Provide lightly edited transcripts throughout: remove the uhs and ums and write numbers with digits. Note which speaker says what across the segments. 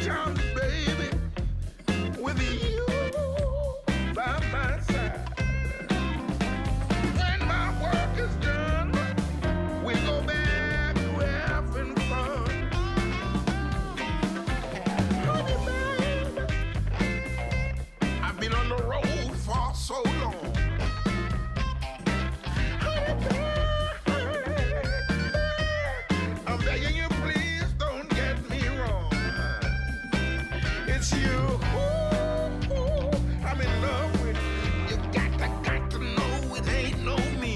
Speaker 1: chance, baby, with you by my side. When my work is done, we go back to having fun. Honey, baby, I've been on the road for so long. Honey, baby, I'm begging you, please don't get me wrong. It's you I'm in love with. You got to know it ain't no me.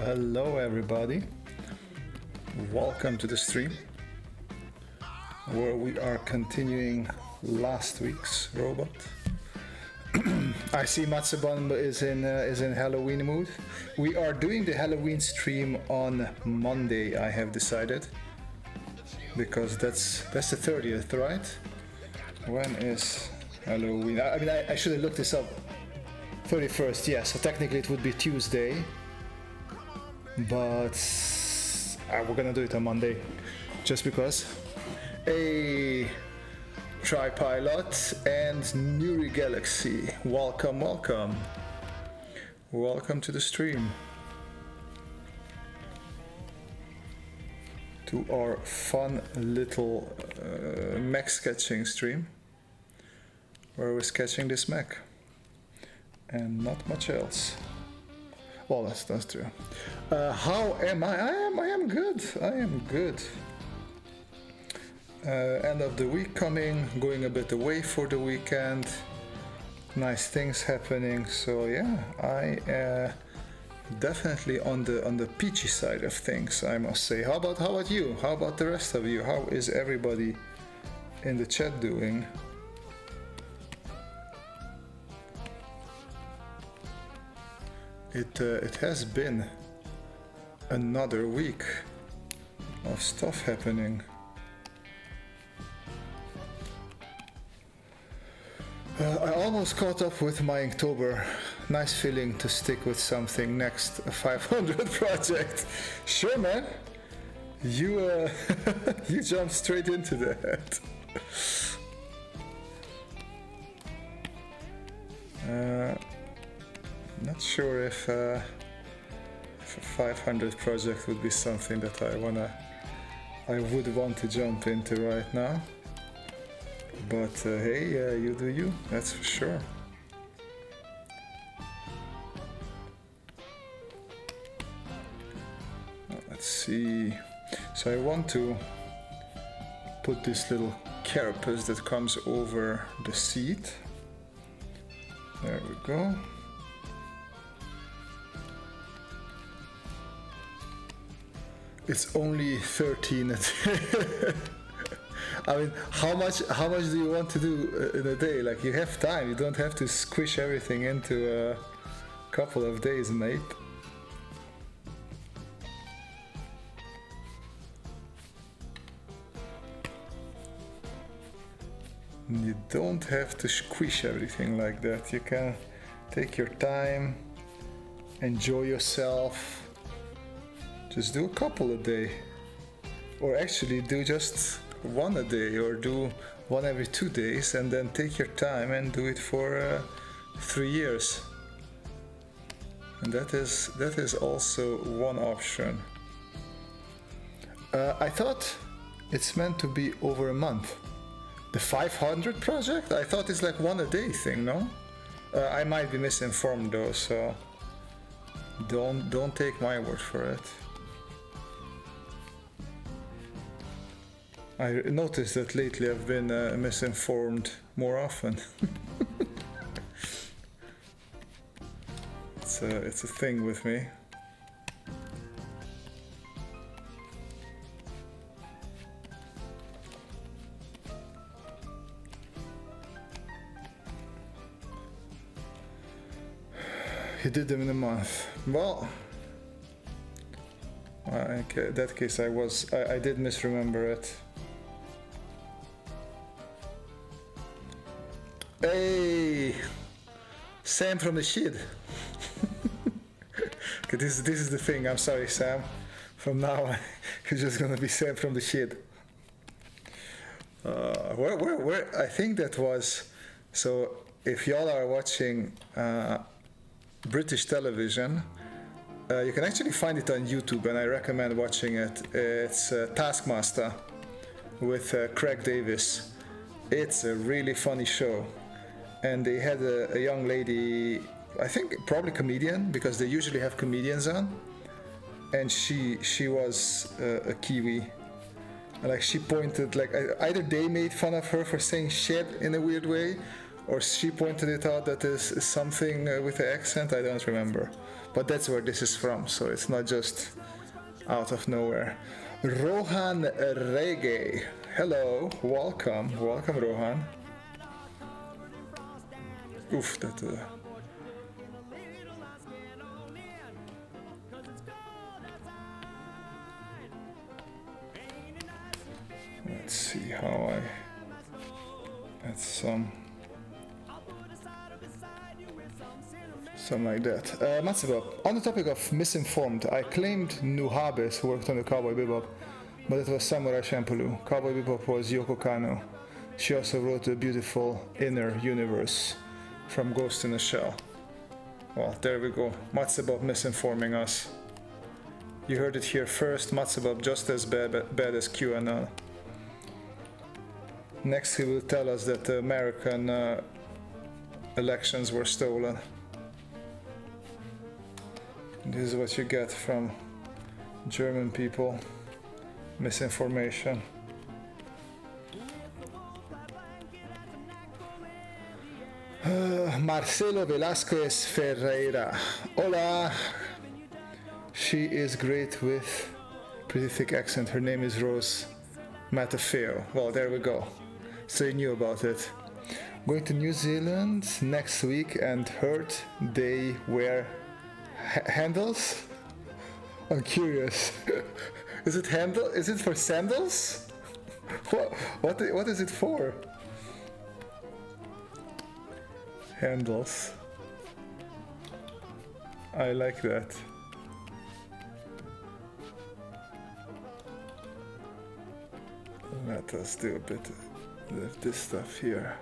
Speaker 2: Hello, everybody. Welcome to the stream where we are continuing last week's robot. I see Matsubamba is in Halloween mood. We are doing the Halloween stream on Monday, I have decided, because that's the 30th, right? When is Halloween? I mean, I should have looked this up. 31st, yeah, so technically it would be Tuesday, but we're gonna do it on Monday, just because. Hey, Tripilot and Nuri Galaxy, welcome to the stream, to our fun little mech sketching stream, where we're sketching this mech and not much else. Well, that's true. How am I? I am good. End of the week coming, going a bit away for the weekend. Nice things happening. So yeah, I definitely on the peachy side of things, I must say. How about you? How about the rest of you? How is everybody in the chat doing? It has been another week of stuff happening. I almost caught up with my Inktober. Nice feeling to stick with something next 500 project. Sure, man. You you jumped straight into that. Not sure if a 500 project would be something that I would want to jump into right now. But hey, you do you, that's for sure. Let's see. So I want to put this little carapace that comes over the seat. There we go. It's only 13. I mean, how much do you want to do in a day? Like, you have time. You don't have to squish everything into a couple of days, mate. You don't have to squish everything like that. You can take your time, enjoy yourself. Just do a couple a day, or actually do just one a day, or do one every 2 days, and then take your time and do it for 3 years. And that is also one option. I thought it's meant to be over a month. The 500 project? I thought it's like one a day thing, no? I might be misinformed though, so don't take my word for it. I noticed that lately I've been misinformed more often. It's a thing with me. He did them in a month. Well, okay, in that case I did misremember it. Hey, Sam from the shed. Okay, this is the thing. I'm sorry, Sam. From now on, you're just gonna be Sam from the shed. Where? I think that was. So, if y'all are watching British television, you can actually find it on YouTube, and I recommend watching it. It's Taskmaster with Craig Davis. It's a really funny show, and they had a young lady, I think probably comedian, because they usually have comedians on, and she was a Kiwi. Like she pointed, like either they made fun of her for saying shit in a weird way, or she pointed it out that is something with the accent. I don't remember, but that's where this is from, so it's not just out of nowhere. Rohan Reggae, hello, welcome Rohan. Oof, that let's see how that's something like that. Matsuba, on the topic of misinformed, I claimed Nuhabes worked on the Cowboy Bebop, but it was Samurai Champloo. Cowboy Bebop was Yoko Kanno. She also wrote the beautiful Inner Universe from Ghost in a Shell. Well, there we go. Matsuba misinforming us. You heard it here first. Matsuba just as bad as QAnon. Next he will tell us that the American elections were stolen. This is what you get from German people. Misinformation. Marcelo Velasquez Ferreira. Hola! She is great with pretty thick accent. Her name is Rose Matafeo. Well, there we go. So you knew about it. Going to New Zealand next week and heard they wear handles? I'm curious. Is it handle? Is it for sandals? What is it for? Handles. I like that. Let us do a bit of this stuff here.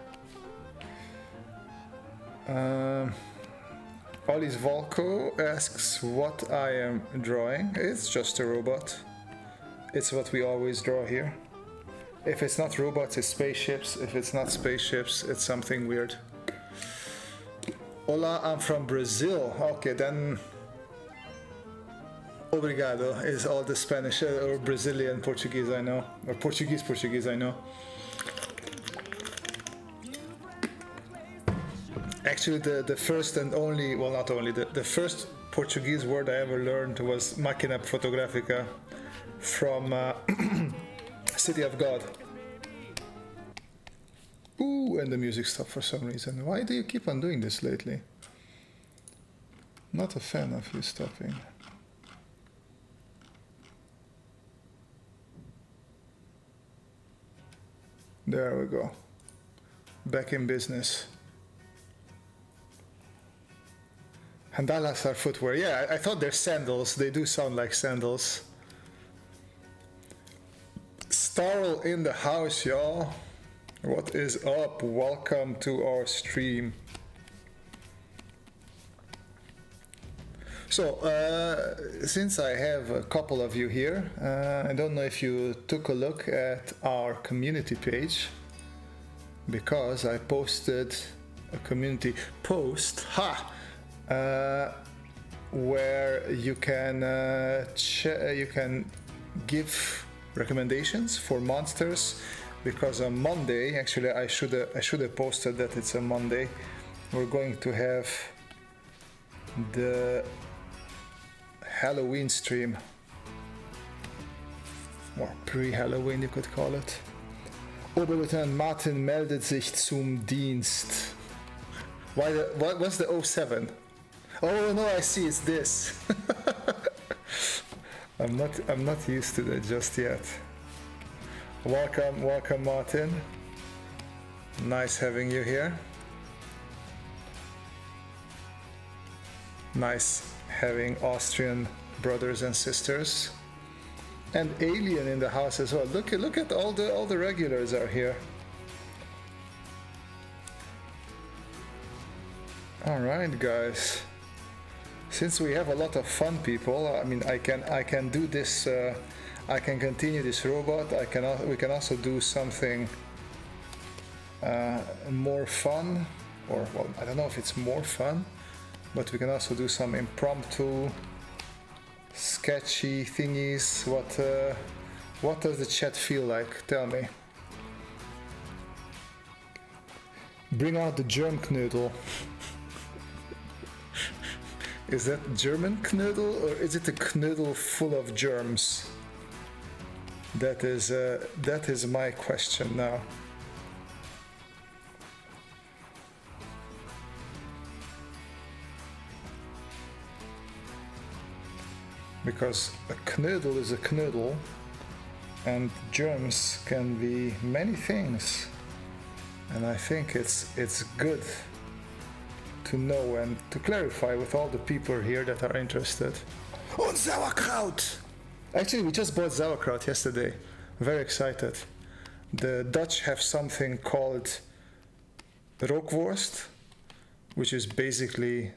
Speaker 2: Olis Volko asks what I am drawing. It's just a robot. It's what we always draw here. If it's not robots, it's spaceships. If it's not spaceships, it's something weird. Hola, I'm from Brazil. Okay, then obrigado is all the Spanish or Brazilian Portuguese I know, or Portuguese I know. Actually, the first and only, well, not only, the first Portuguese word I ever learned was Máquina Fotográfica from City of God. Ooh, and the music stopped for some reason. Why do you keep on doing this lately? Not a fan of you stopping. There we go. Back in business. Handalas are footwear. Yeah, I thought they're sandals. They do sound like sandals. Starl in the house, y'all. What is up? Welcome to our stream. So, since I have a couple of you here, I don't know if you took a look at our community page, because I posted a community post, where you can give recommendations for monsters, because on Monday, actually I should have posted that it's a Monday, we're going to have the Halloween stream, or pre-Halloween you could call it. Oberleutnant Martin meldet sich zum Dienst. What's the 07? Oh no, I see, it's this. I'm not used to that just yet. Welcome Martin. Nice having you here. Nice having Austrian brothers and sisters. And Alien in the house as well. Look at all the regulars are here. All right, guys. Since we have a lot of fun people, I mean, I can do this. I can continue this robot. We can also do something more fun, or well, I don't know if it's more fun, but we can also do some impromptu, sketchy thingies. What does the chat feel like? Tell me. Bring out the germ knödel. Is that German knödel, or is it a knödel full of germs? That is my question now. Because a knödel is a knödel, and germs can be many things, and I think it's good to know and to clarify with all the people here that are interested. Und Sauerkraut! Actually, we just bought sauerkraut yesterday. Very excited. The Dutch have something called rookwurst, which is basically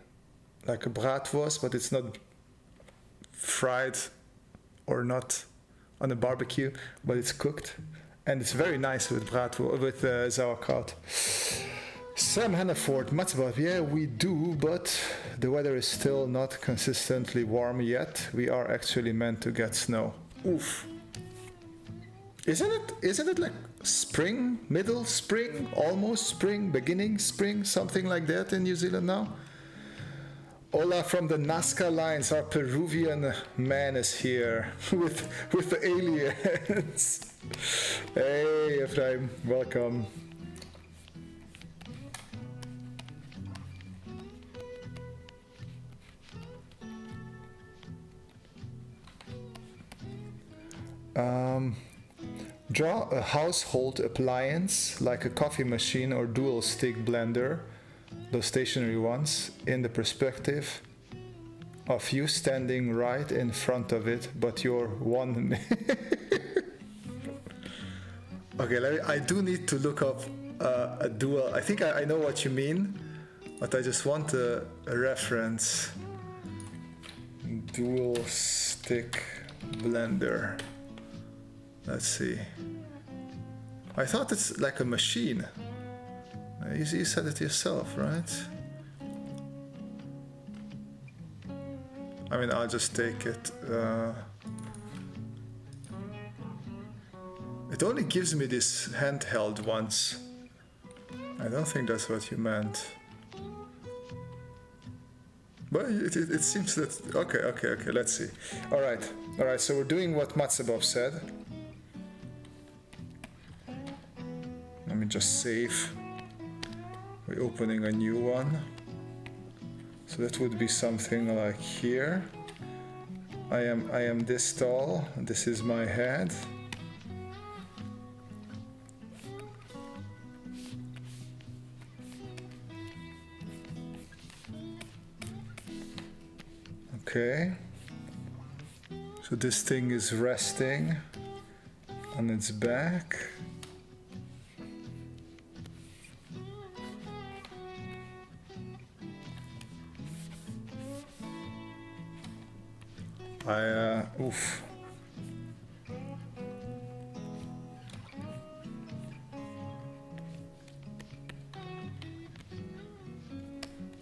Speaker 2: like a braadworst, but it's not fried or not on a barbecue, but it's cooked, and it's very nice with sauerkraut. Sam Hannaford, Matzbot, yeah, we do, but the weather is still not consistently warm yet. We are actually meant to get snow. Oof. Isn't it like spring, middle spring, almost spring, beginning spring, something like that in New Zealand now? Ola from the Nazca Lines, our Peruvian man is here with the aliens. Hey, Ephraim, welcome. Draw a household appliance like a coffee machine or dual stick blender, those stationary ones, in the perspective of you standing right in front of it, but you're one. Okay, I do need to look up a dual. I think I know what you mean, but I just want a reference. Dual stick blender. Let's see. I thought it's like a machine. You said it yourself, right? I mean, I'll just take it. It only gives me this handheld ones. I don't think that's what you meant. But it seems that... Okay, let's see. Alright, so we're doing what Matsabov said. Let me just save. We're opening a new one. So that would be something like here. I am this tall. This is my head. Okay. So this thing is resting on its back. Oof.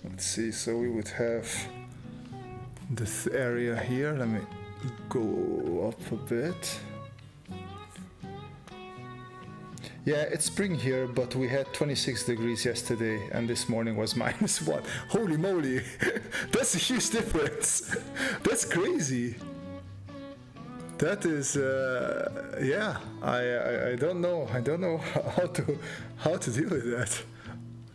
Speaker 2: Let's see, so we would have this area here. Let me go up a bit. Yeah, it's spring here, but we had 26 degrees yesterday, and this morning was -1. Holy moly! That's a huge difference. That's crazy. That is, yeah. I don't know. I don't know how to deal with that.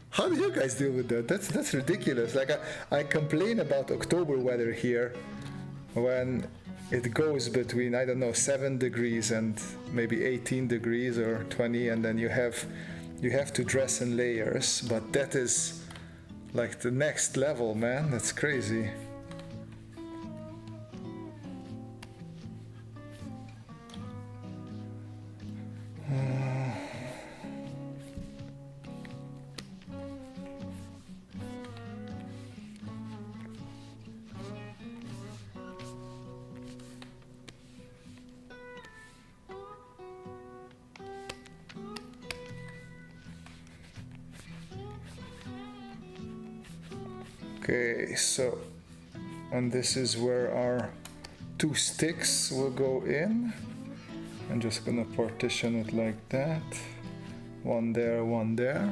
Speaker 2: How do you guys deal with that? That's ridiculous. Like I complain about October weather here, when it goes between, I don't know, 7 degrees and maybe 18 degrees or 20, and then you have to dress in layers. But that is like the next level, man. That's crazy. Okay, so, and this is where our 2 sticks will go in. I'm just gonna partition it like that. One there, one there.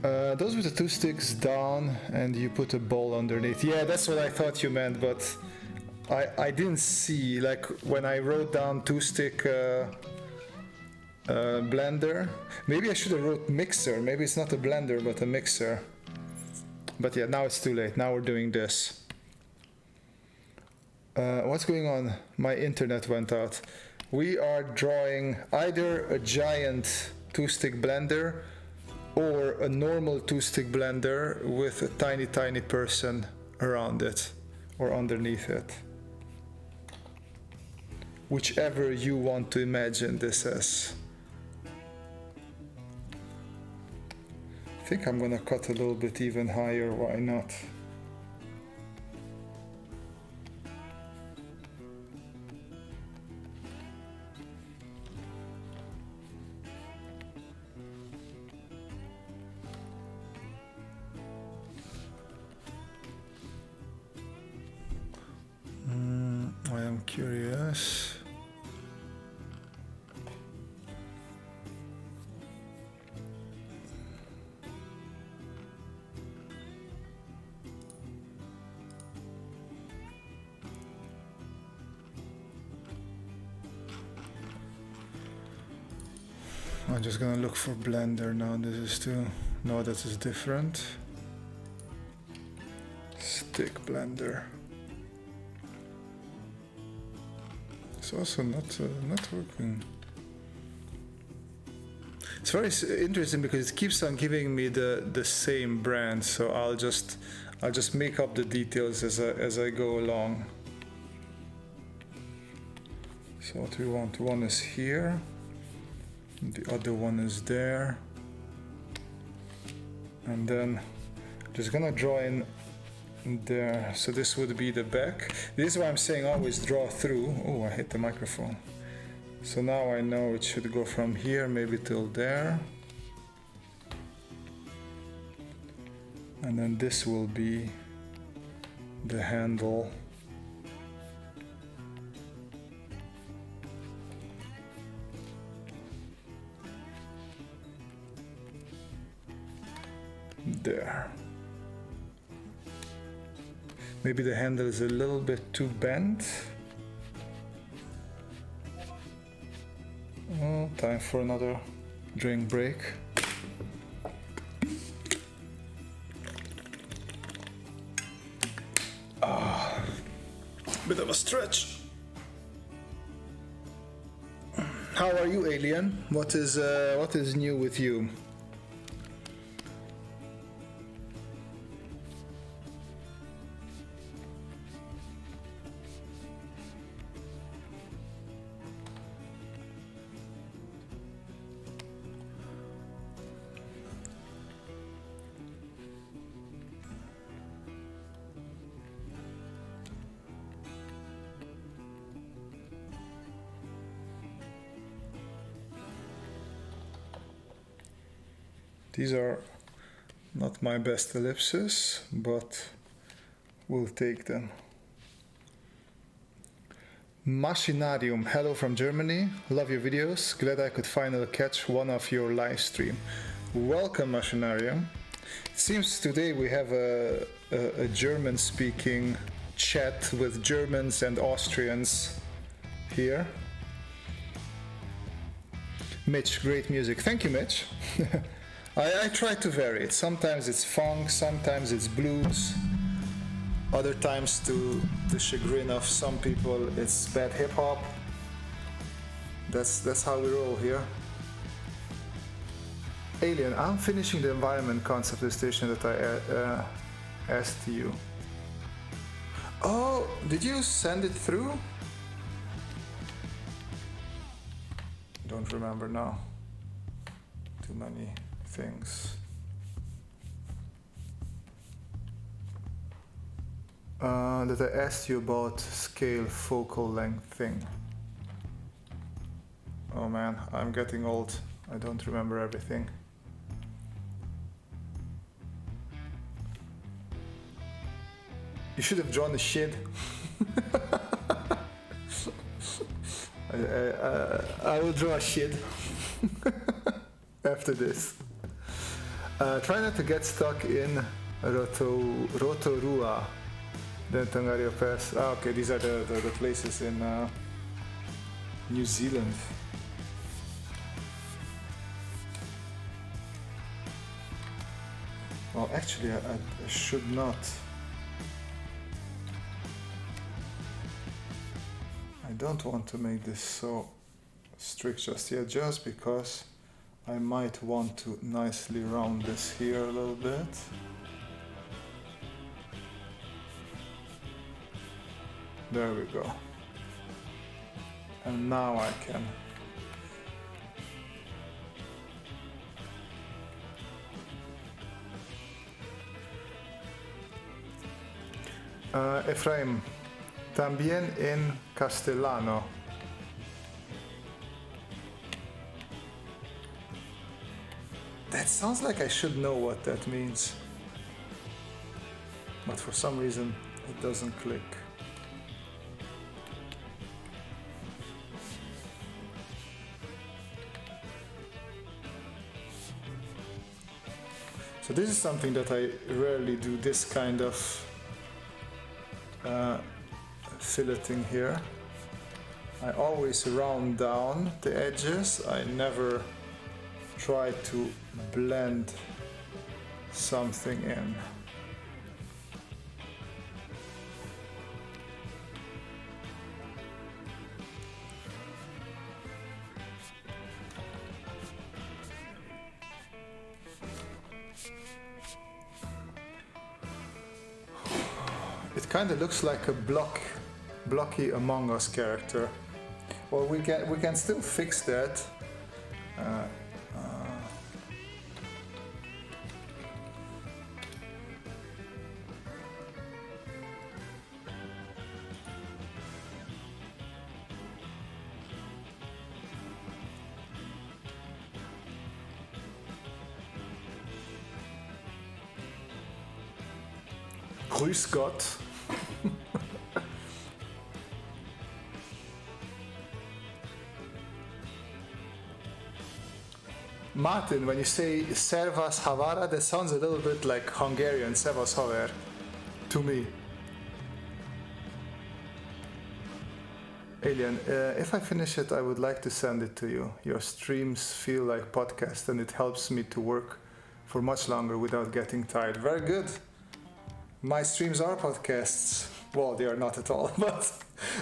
Speaker 2: Those with the 2 sticks down, and you put a bowl underneath. Yeah, that's what I thought you meant, but I didn't see, like when I wrote down 2-stick blender. Maybe I should have wrote mixer. Maybe it's not a blender, but a mixer. But yeah, now it's too late. Now we're doing this. What's going on? My internet went out. We are drawing either a giant 2-stick blender or a normal 2-stick blender with a tiny person around it or underneath it. Whichever you want to imagine this as. I think I'm gonna cut a little bit even higher, why not? I am curious. I'm just gonna look for blender now. This is too. No, this is different. Stick blender. It's also not working. It's very interesting because it keeps on giving me the same brand. So I'll just make up the details as I go along. So what we want, one is here. The other one is there, and then just gonna draw in there. So this would be the back. This is why I'm saying always draw through. Oh, I hit the microphone. So now I know it should go from here maybe till there, and then this will be the handle. There. Maybe the handle is a little bit too bent. Oh, time for another drink break. Bit of a stretch. How are you, alien? What is new with you? These are not my best ellipses, but we'll take them. Machinarium, hello from Germany. Love your videos. Glad I could finally catch one of your live stream. Welcome, Machinarium. It seems today we have a German-speaking chat with Germans and Austrians here. Mitch, great music. Thank you, Mitch. I try to vary it. Sometimes it's funk, sometimes it's blues. Other times, to the chagrin of some people, it's bad hip-hop. That's how we roll here. Alien, I'm finishing the environment conceptualization that I asked you. Oh, did you send it through? Don't remember now. Too many things. That I asked you about scale focal length thing. Oh man, I'm getting old. I don't remember everything. You should have drawn a shit. I will draw a shit after this. Try not to get stuck in Rotorua. Then Tongario Pass. Ah, okay, these are the places in New Zealand. Well, actually, I should not. I don't want to make this so strict just yet, just because I might want to nicely round this here a little bit. There we go. And now I can. Efraim, también en castellano. That sounds like I should know what that means. But for some reason it doesn't click. So this is something that I rarely do, this kind of filleting here. I always round down the edges. I never try to blend something in. It kind of looks like a blocky Among Us character. Well, we can still fix that. Grüß Gott. Martin, when you say Servas Havara, that sounds a little bit like Hungarian Servas Haver to me. Alien, if I finish it, I would like to send it to you. Your streams feel like podcasts and it helps me to work for much longer without getting tired. Very good. My streams are podcasts. Well, they are not at all, but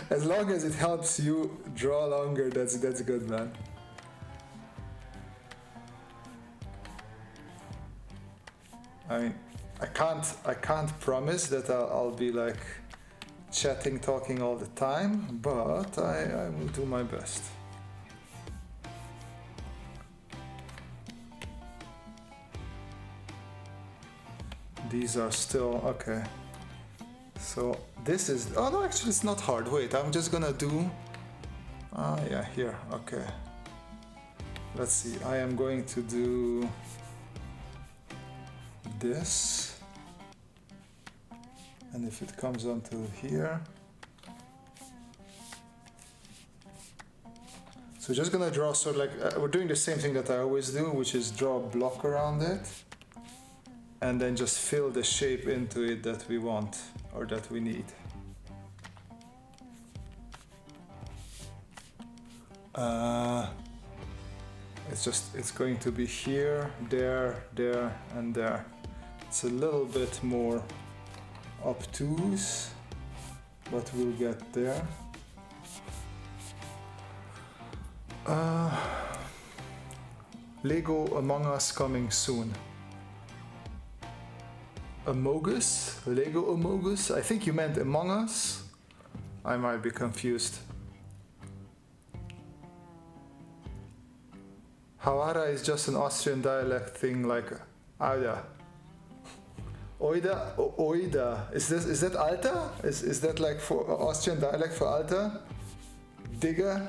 Speaker 2: as long as it helps you draw longer, that's good, man. I mean, I can't promise that I'll be like chatting, talking all the time, but I will do my best. These are still okay. So this is, oh no, actually it's not hard. Wait, I'm just gonna do, yeah, here, okay. Let's see, I am going to do this, and if it comes onto here, So just gonna draw sort of like, we're doing the same thing that I always do, which is draw a block around it and then just fill the shape into it that we want or that we need. It's going to be here, there, there, and there. It's a little bit more obtuse, but we'll get there. Lego Among Us coming soon. Amogus? Lego Amogus? I think you meant Among Us. I might be confused. Hawara is just an Austrian dialect thing like Alter. Oida? Oida. Is that Alter? Is that like for Austrian dialect for Alter? Digger?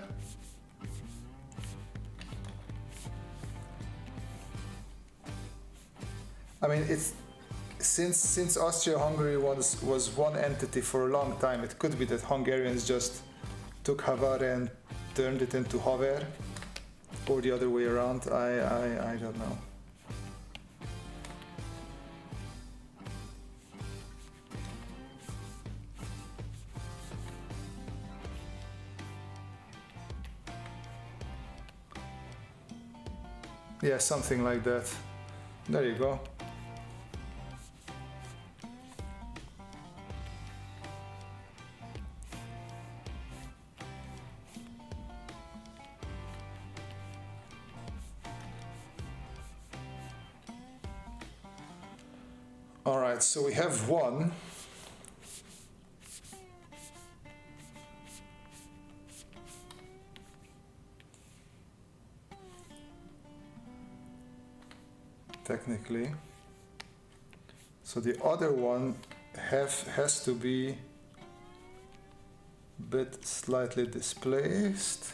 Speaker 2: I mean, it's since Austria-Hungary was one entity for a long time. It could be that Hungarians just took Havare and turned it into Haver, or the other way around. I don't know. Yeah, something like that. There you go. All right, so we have one. Technically. So the other one has to be a bit slightly displaced.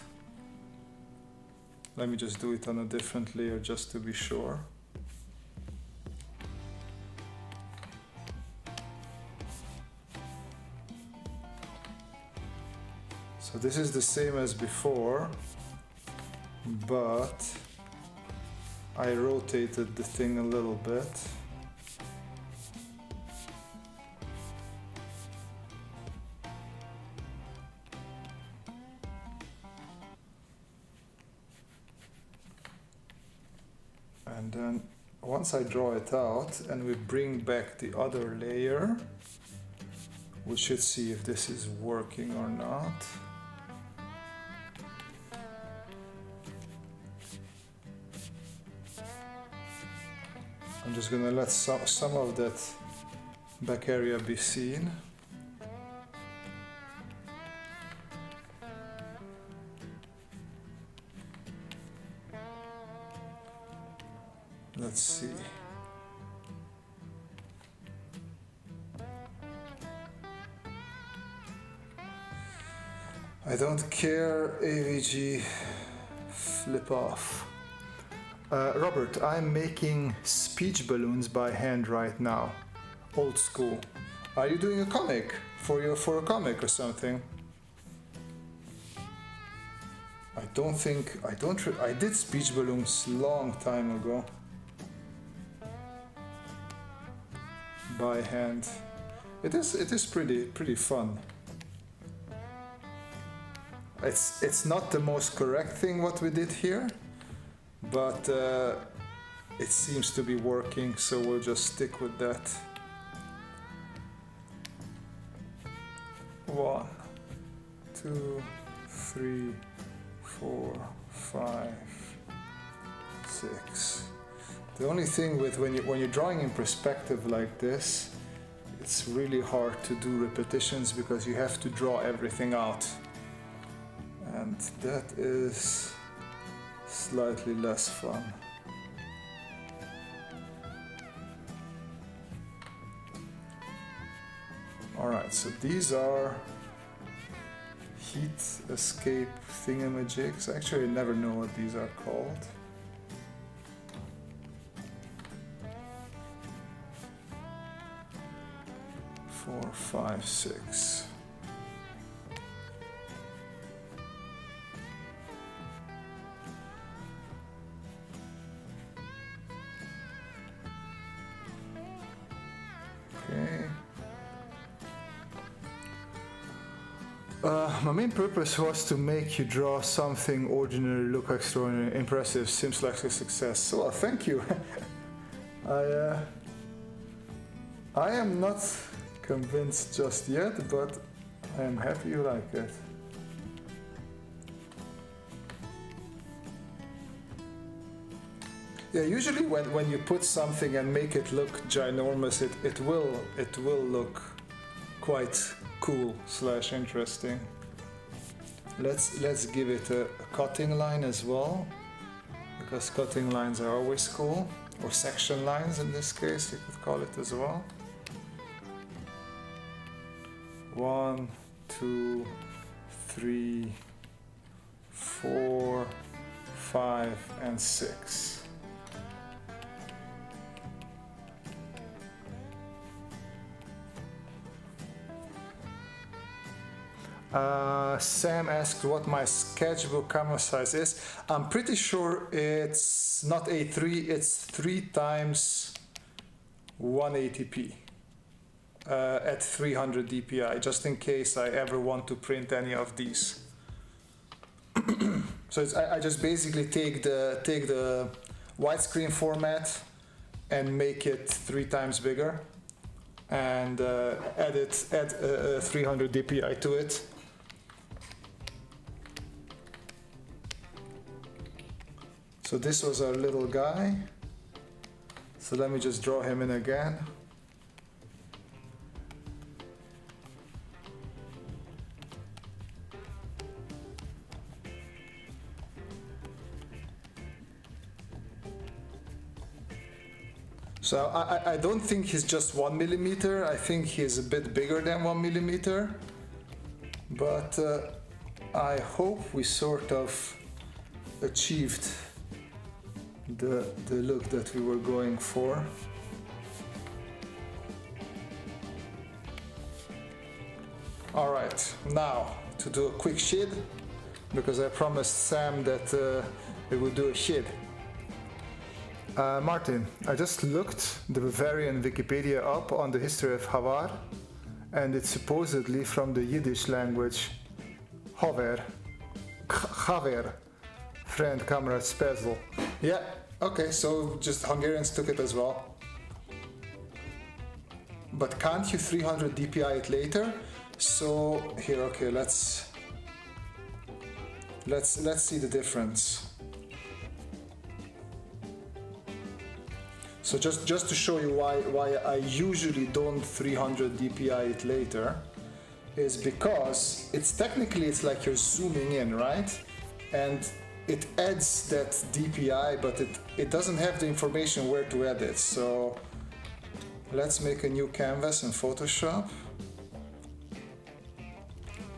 Speaker 2: Let me just do it on a different layer just to be sure. So this is the same as before, but I rotated the thing a little bit. And then once I draw it out and we bring back the other layer, we should see if this is working or not. I'm just gonna let some of that back area be seen. Let's see. I don't care, AVG, flip off. Robert, I'm making speech balloons by hand right now. Old school. Are you doing a comic for a comic or something? I did speech balloons long time ago. By hand. It is pretty fun. It's not the most correct thing what we did here, but it seems to be working, so we'll just stick with that. 1, 2, 3, 4, 5, 6. The only thing with when you're drawing in perspective like this, it's really hard to do repetitions because you have to draw everything out, and that is slightly less fun. Alright, so these are heat escape thingamajigs. Actually, I never know what these are called. Four, 5, 6. My main purpose was to make you draw something ordinary look extraordinary, impressive, seems like a success. Well, thank you. I am not convinced just yet, but I am happy you like it. Yeah, usually when you put something and make it look ginormous, it will look quite cool / interesting. Let's give it a cutting line as well, because cutting lines are always cool, or section lines in this case, you could call it as well. 1, 2, 3, 4, 5, and 6. Sam asked what my sketchbook camera size is. I'm pretty sure it's not A3, it's 3 times 180p at 300 dpi, just in case I ever want to print any of these. So I just basically take the widescreen format and make it 3 times bigger, and add 300 dpi to it. So this was our little guy. So let me just draw him in again. So I don't think he's just 1 millimeter. I think he's a bit bigger than 1 millimeter. But I hope we sort of achieved the look that we were going for. All right, now to do a quick shade, because I promised Sam that we would do a shade. Martin, I just looked the Bavarian Wikipedia up on the history of Havar, and it's supposedly from the Yiddish language Haver, friend, comrade, spezel. Yeah, okay, so just Hungarians took it as well. But can't you 300 dpi it later? So here, okay, let's see the difference. So just to show you why I usually don't 300 dpi it later, is because it's like you're zooming in, right? And it adds that DPI, but it doesn't have the information where to add it. So let's make a new canvas in Photoshop.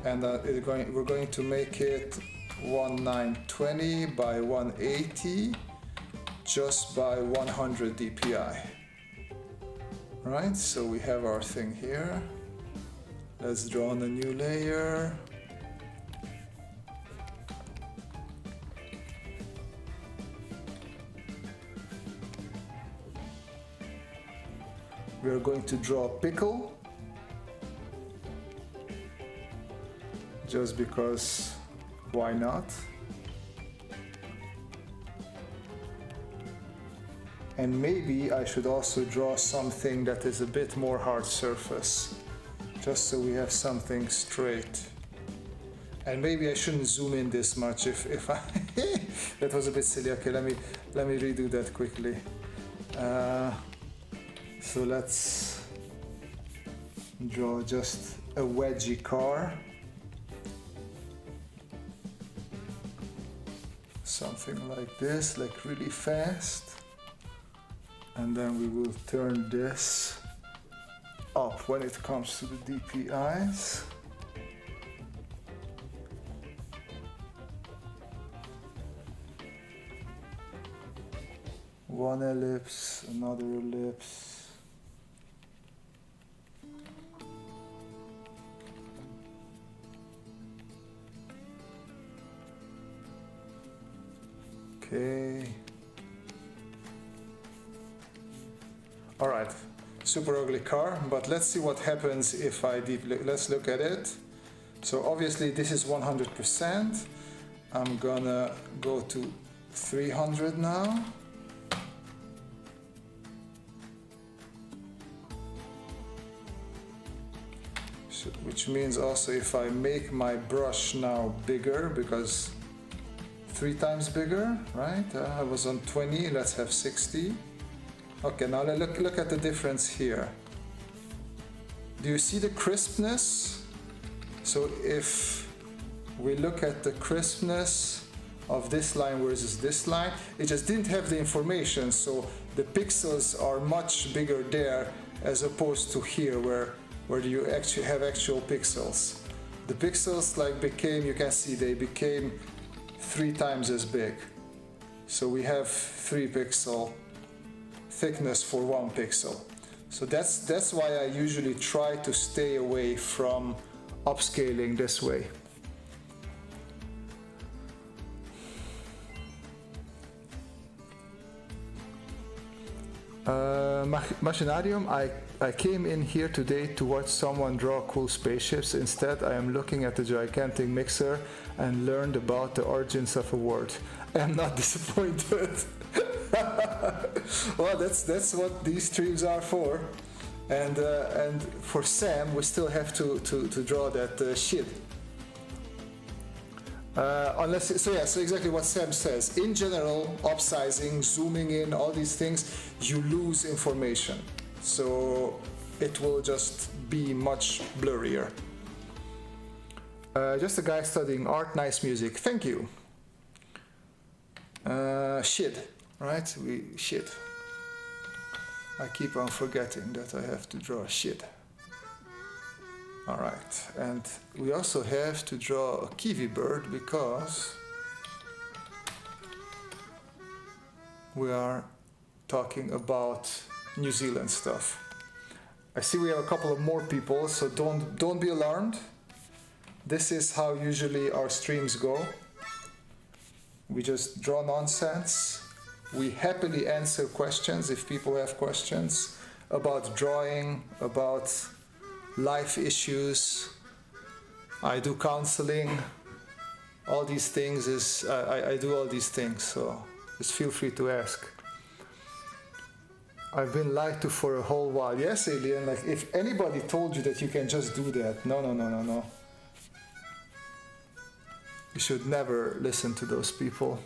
Speaker 2: And we're going to make it 1920 by 180 just by 100 dpi. Right, so we have our thing here. Let's draw on a new layer. We're going to draw a pickle, just because why not? And maybe I should also draw something that is a bit more hard surface, just so we have something straight. And maybe I shouldn't zoom in this much if I that was a bit silly. Okay, let me redo that quickly. So let's draw just a wedgie car. Something like this, like really fast. And then we will turn this up when it comes to the DPIs. One ellipse, another ellipse. Okay. All right, super ugly car, but let's see what happens if I let's look at it. So obviously this is 100%. I'm gonna go to 300 now. So, which means also if I make my brush now bigger, because 3 times bigger, right? I was on 20, let's have 60. Okay, now look at the difference here. Do you see the crispness? So if we look at the crispness of this line versus this line, it just didn't have the information, so the pixels are much bigger there as opposed to here where you actually have actual pixels. The pixels became, you can see they became 3 times as big. So we have 3 pixel thickness for 1 pixel. So that's why I usually try to stay away from upscaling this way. Machinarium, I came in here today to watch someone draw cool spaceships. Instead, I am looking at the gigantic mixer and learned about the origins of a word. I am not disappointed. Well, that's what these streams are for. And for Sam, we still have to draw that shit. So exactly what Sam says. In general, upsizing, zooming in, all these things, you lose information. So it will just be much blurrier. Just a guy studying art, nice music. Thank you. Shit, right? Shit. I keep on forgetting that I have to draw shit. Alright, and we also have to draw a Kiwi bird because we are talking about New Zealand stuff. I see we have a couple of more people, so don't be alarmed. This is how usually our streams go. We just draw nonsense. We happily answer questions if people have questions about drawing, about life issues. I do counseling. All these things I do all these things, so just feel free to ask. I've been lied to for a whole while. Yes, Alien, like if anybody told you that you can just do that, no. You should never listen to those people.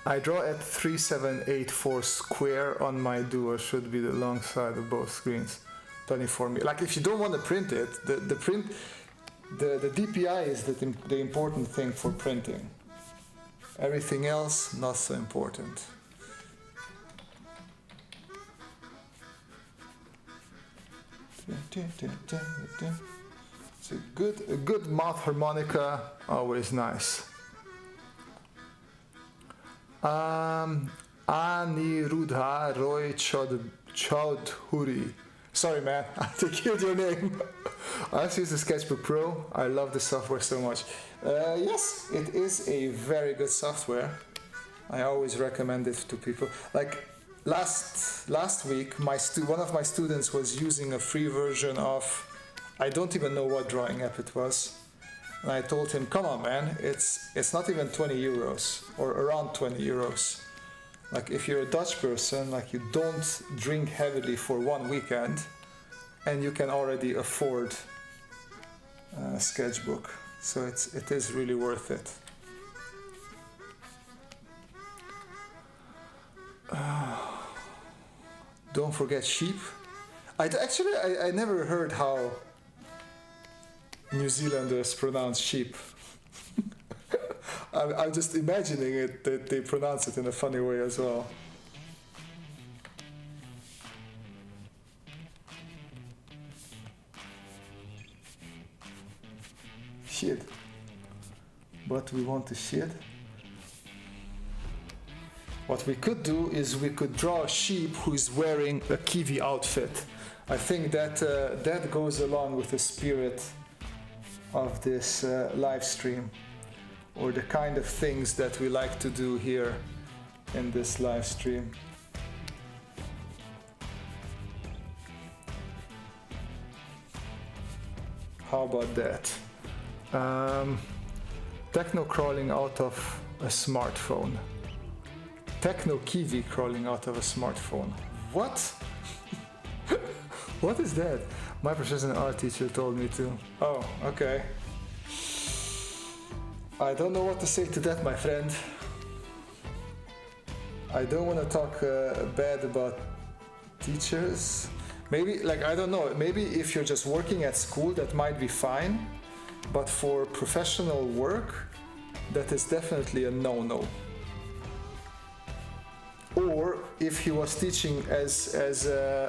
Speaker 2: I draw at 3784 square on my Duo, should be the long side of both screens. 24 mm. Like if you don't want to print it, the DPI is the important thing for printing. Everything else, not so important. It's a good mouth harmonica, always nice. Anirudha Roy Chaudhuri. Sorry man, I killed your name. I also use the Sketchbook Pro. I love the software so much. Yes, it is a very good software. I always recommend it to people. Like last week, one of my students was using a free version of, I don't even know what drawing app it was. And I told him, come on man, it's not even 20 euros or around 20 euros. Like if you're a Dutch person, like you don't drink heavily for 1 weekend and you can already afford a sketchbook. So it is really worth it. Don't forget sheep. I never heard how New Zealanders pronounce sheep. I'm just imagining it that they pronounce it in a funny way as well. Shit. But we want to shit. What we could do is we could draw a sheep who is wearing a Kiwi outfit. I think that that goes along with the spirit of this live stream, or the kind of things that we like to do here in this live stream. How about that? Techno crawling out of a smartphone. Techno Kiwi crawling out of a smartphone. What? What is that? My professional art teacher told me to. Oh, okay. I don't know what to say to that, my friend. I don't want to talk bad about teachers. Maybe, like, I don't know, maybe if you're just working at school, that might be fine. But for professional work, that is definitely a no-no. Or if he was teaching, as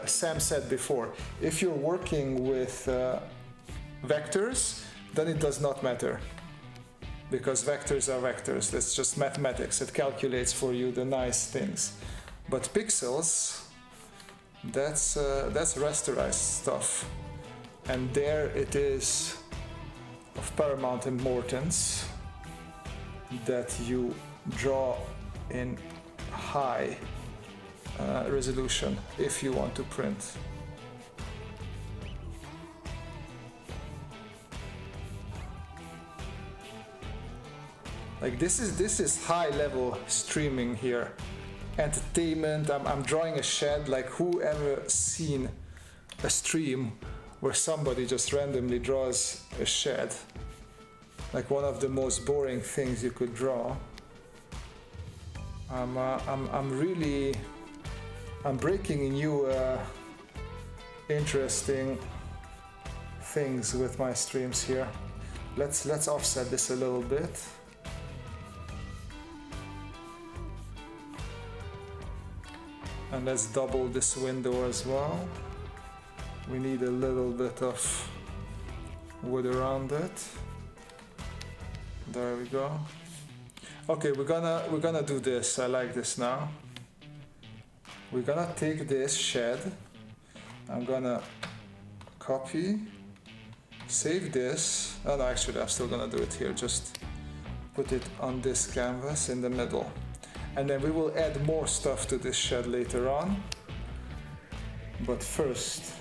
Speaker 2: Sam said before, if you're working with vectors, then it does not matter. Because vectors are vectors, that's just mathematics, it calculates for you the nice things. But pixels, that's rasterized stuff. And there it is of paramount importance that you draw in high resolution if you want to print. Like this is high level streaming here. Entertainment, I'm drawing a shed. Like, whoever seen a stream where somebody just randomly draws a shed? Like one of the most boring things you could draw. I'm breaking new interesting things with my streams here. Let's offset this a little bit. And let's double this window as well. We need a little bit of wood around it. There we go. Okay, we're gonna do this. I like this now. We're gonna take this shed. I'm gonna copy, save this. Oh no, actually I'm still gonna do it here. Just put it on this canvas in the middle. And then we will add more stuff to this shed later on. But first,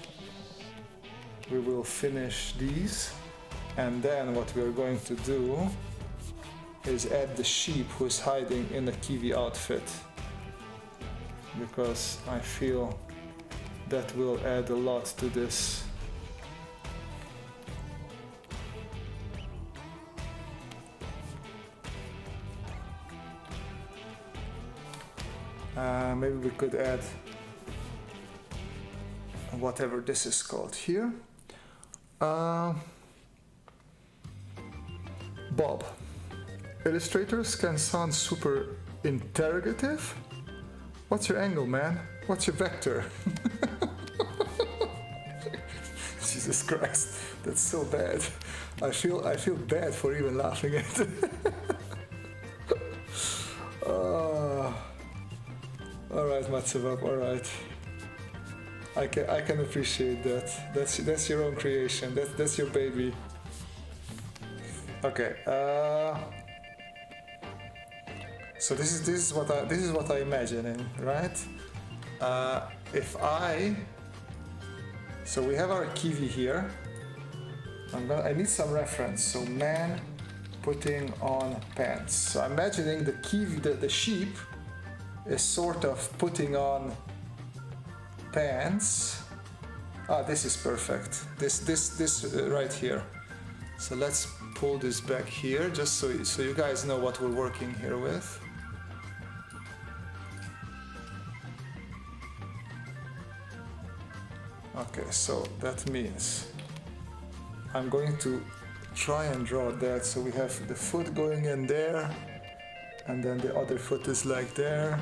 Speaker 2: we will finish these. And then what we're going to do is add the sheep who's hiding in the Kiwi outfit. Because I feel that will add a lot to this. Maybe we could add whatever this is called here. Bob. Illustrators can sound super interrogative. What's your angle, man? What's your vector? Jesus Christ, that's so bad. I feel bad for even laughing at it. Alright, Matsubab, alright. I can appreciate that. That's your own creation. That's your baby. Okay. So this is what I imagine, right? So we have our Kiwi here. I need some reference. So man putting on pants. So I'm imagining the Kiwi, the sheep, is sort of putting on pants. Ah, this is perfect. This right here. So let's pull this back here, just so you guys know what we're working here with. Okay, so that means I'm going to try and draw that. So we have the foot going in there, and then the other foot is like there,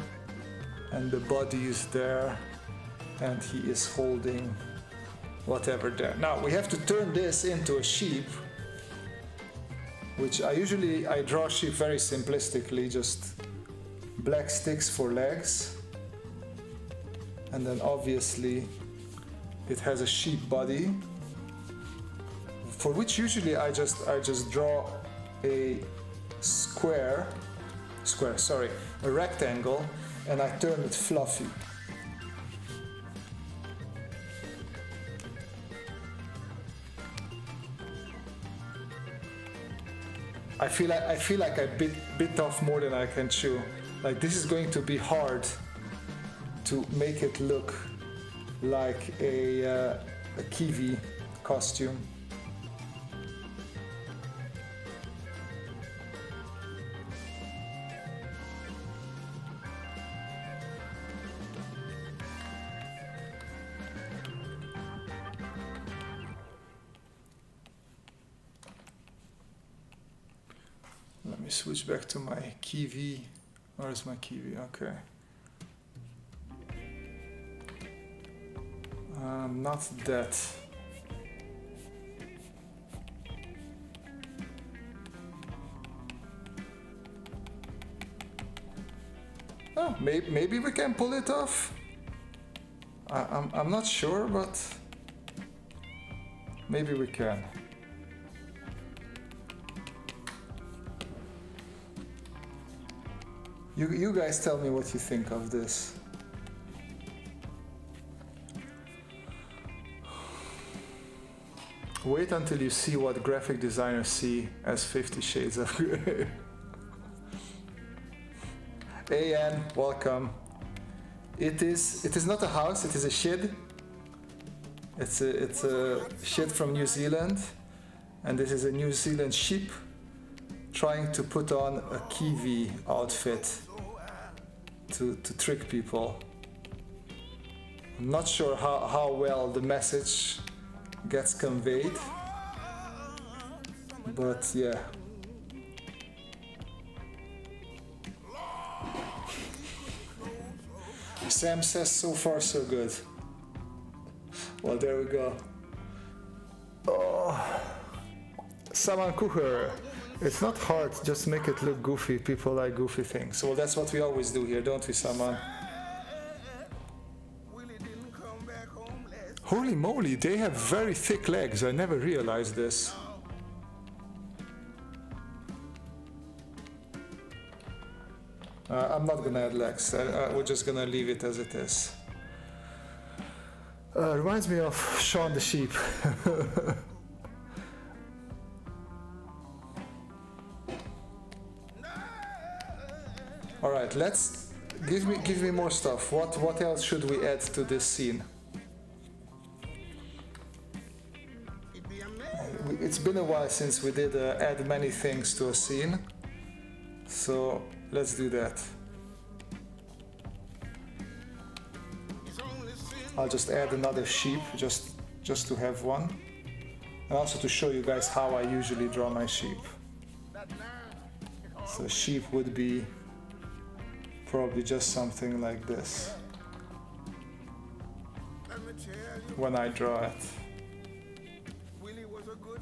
Speaker 2: and the body is there, and he is holding whatever there. Now we have to turn this into a sheep, which I draw sheep very simplistically, just black sticks for legs, and then obviously it has a sheep body, for which usually I just draw a a rectangle, and I turn it fluffy. I feel like I bit off more than I can chew. Like this is going to be hard to make it look like a Kiwi costume. Let me switch back to my Kiwi. Where's my Kiwi? Okay. Not that. Oh, maybe we can pull it off. I'm not sure, but maybe we can. You guys tell me what you think of this. Wait until you see what graphic designers see as 50 Shades of Grey. AN, welcome. It is not a house, it is a shed. It's a shed from New Zealand, and this is a New Zealand sheep trying to put on a Kiwi outfit to trick people. I'm not sure how well the message gets conveyed, but yeah. Sam says so far so good. Well, there we go. Oh, Saman Kucher. It's not hard, just make it look goofy. People like goofy things. Well, that's what we always do here, don't we, Saman? Holy moly, they have very thick legs. I never realized this. I'm not gonna add legs. We're just gonna leave it as it is. Reminds me of Shaun the Sheep. All right, let's give me more stuff. What else should we add to this scene? It's been a while since we did add many things to a scene, so let's do that. I'll just add another sheep just to have one, and also to show you guys how I usually draw my sheep. So sheep would be probably just something like this when I draw it,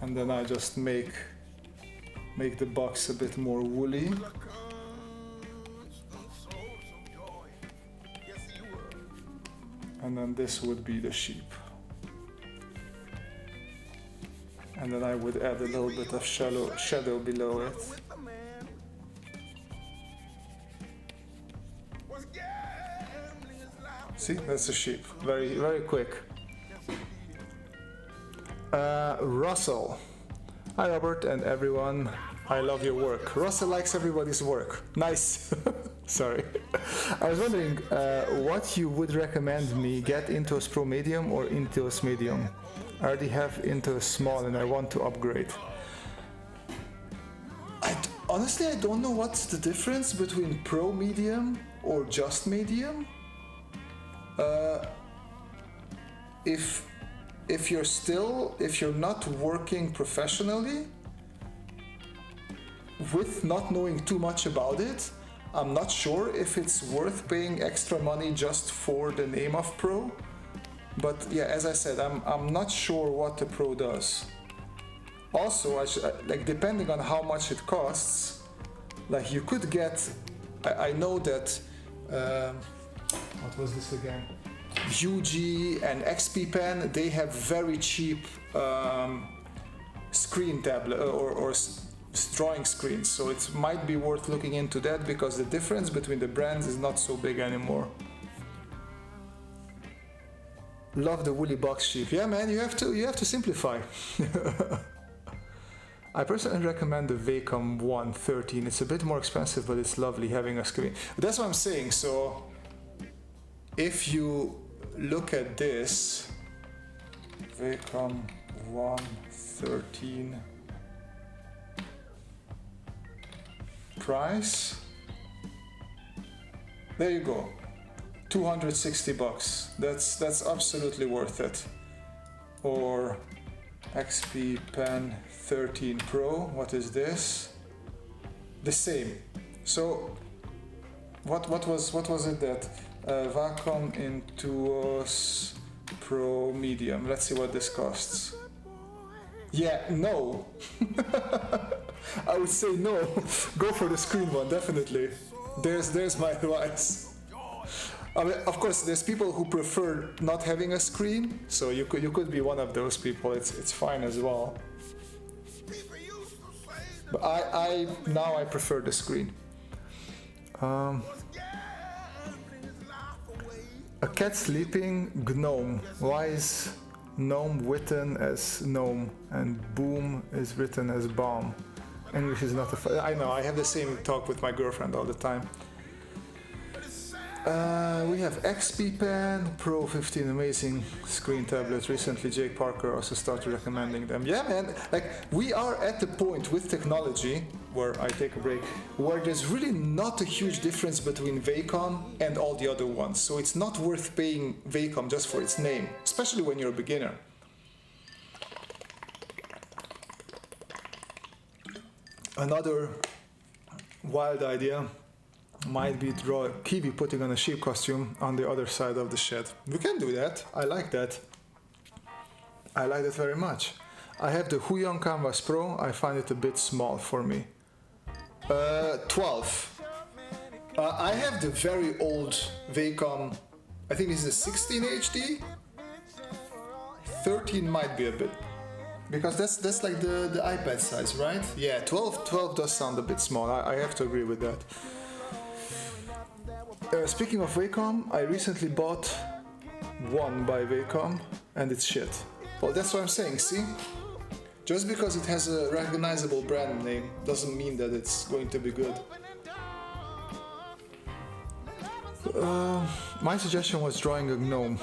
Speaker 2: and then I just make the box a bit more woolly. And then this would be the sheep. And then I would add a little bit of shadow below it. See, that's a sheep. Very, very quick. Russell. Hi Robert and everyone. I love your work. Russell likes everybody's work. Nice. Sorry. I was wondering what you would recommend me get into a Pro Medium or into a Medium. I already have into a small and I want to upgrade. Honestly, I don't know what's the difference between Pro Medium or just Medium. If you're not working professionally, with not knowing too much about it, I'm not sure if it's worth paying extra money just for the name of Pro. But yeah, as I said, I'm not sure what the Pro does. Also, like depending on how much it costs, like you could get, I know that, what was this again? UG and XP Pen, they have very cheap screen tablet or drawing screens, so it might be worth looking into that because the difference between the brands is not so big anymore. Love the woolly box sheep. Yeah, man, you have to simplify. I personally recommend the Wacom 113. It's a bit more expensive, but it's lovely having a screen. That's what I'm saying. So if you look at this Wacom 113 price, there you go, $260. That's absolutely worth it. Or XP Pen 13 Pro, what is this? The same. So what was it that Wacom Intuos Pro Medium? Let's see what this costs. Yeah, no. I would say no. Go for the screen one, definitely. There's my advice. I mean, of course, there's people who prefer not having a screen, so you could be one of those people. It's fine as well. But I prefer the screen. A cat sleeping, gnome. Why is gnome written as gnome and boom is written as bomb? English is not a. I know. I have the same talk with my girlfriend all the time. We have XP Pen Pro 15, amazing screen tablets. Recently, Jake Parker also started recommending them. Yeah, man, like we are at the point with technology, where I take a break, where there's really not a huge difference between Wacom and all the other ones. So it's not worth paying Wacom just for its name, especially when you're a beginner. Another wild idea might be draw Kiwi putting on a sheep costume on the other side of the shed. We can do that. I like that. I like that very much. I have the Huion Canvas Pro. I find it a bit small for me. 12. I have the very old Wacom. I think this is a 16 HD. 13 might be a bit. Because that's like the iPad size, right? Yeah, 12 does sound a bit small. I have to agree with that. Speaking of Wacom, I recently bought one by Wacom and it's shit. Well, that's what I'm saying, see? Just because it has a recognizable brand name doesn't mean that it's going to be good. My suggestion was drawing a gnome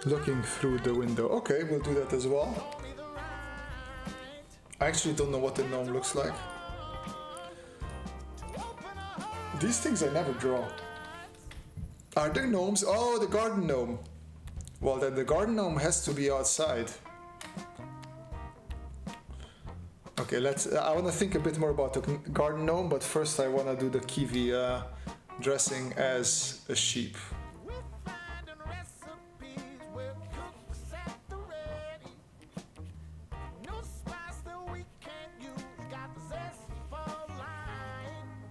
Speaker 2: looking through the window. Okay, we'll do that as well. I actually don't know what the gnome looks like. These things I never draw. Are there gnomes? Oh, the garden gnome. Well, then the garden gnome has to be outside. Okay, I want to think a bit more about the garden gnome, but first I want to do the Kiwi dressing as a sheep.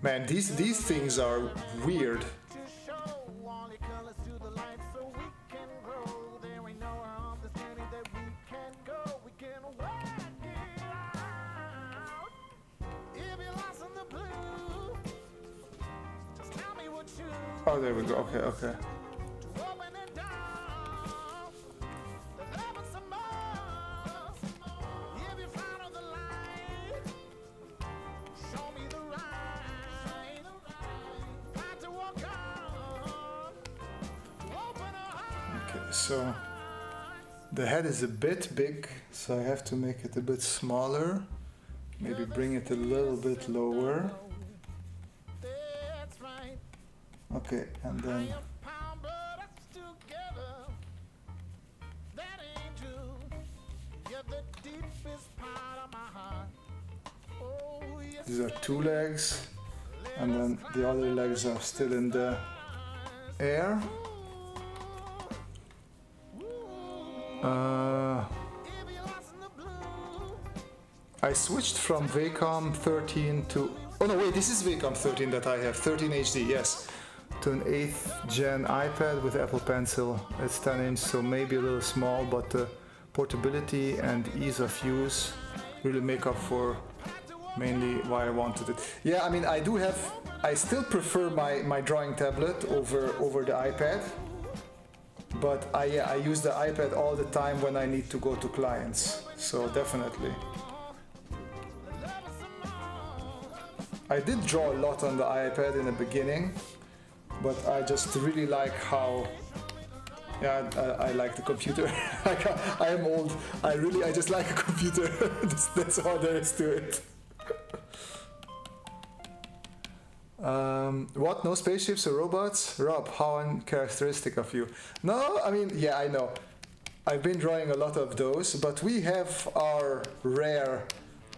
Speaker 2: Man, these things are weird. Oh, there we go. Okay. So the head is a bit big, so I have to make it a bit smaller. Maybe bring it a little bit lower. Okay, and then these are two legs, and then the other legs are still in the air. I switched from Wacom 13 to... Oh no, wait, this is Wacom 13 that I have, 13 HD, yes. To an 8th gen iPad with Apple Pencil. It's 10 inch, so maybe a little small, but the portability and ease of use really make up for mainly why I wanted it. Yeah, I mean, I still prefer my drawing tablet over the iPad. But I use the iPad all the time when I need to go to clients, so definitely. I did draw a lot on the iPad in the beginning, but I just really like how, yeah, I like the computer. Like, I am old. I just like a computer. That's all there is to it. What? No spaceships or robots? Rob, how uncharacteristic of you. No, I mean, yeah, I know. I've been drawing a lot of those, but we have our rare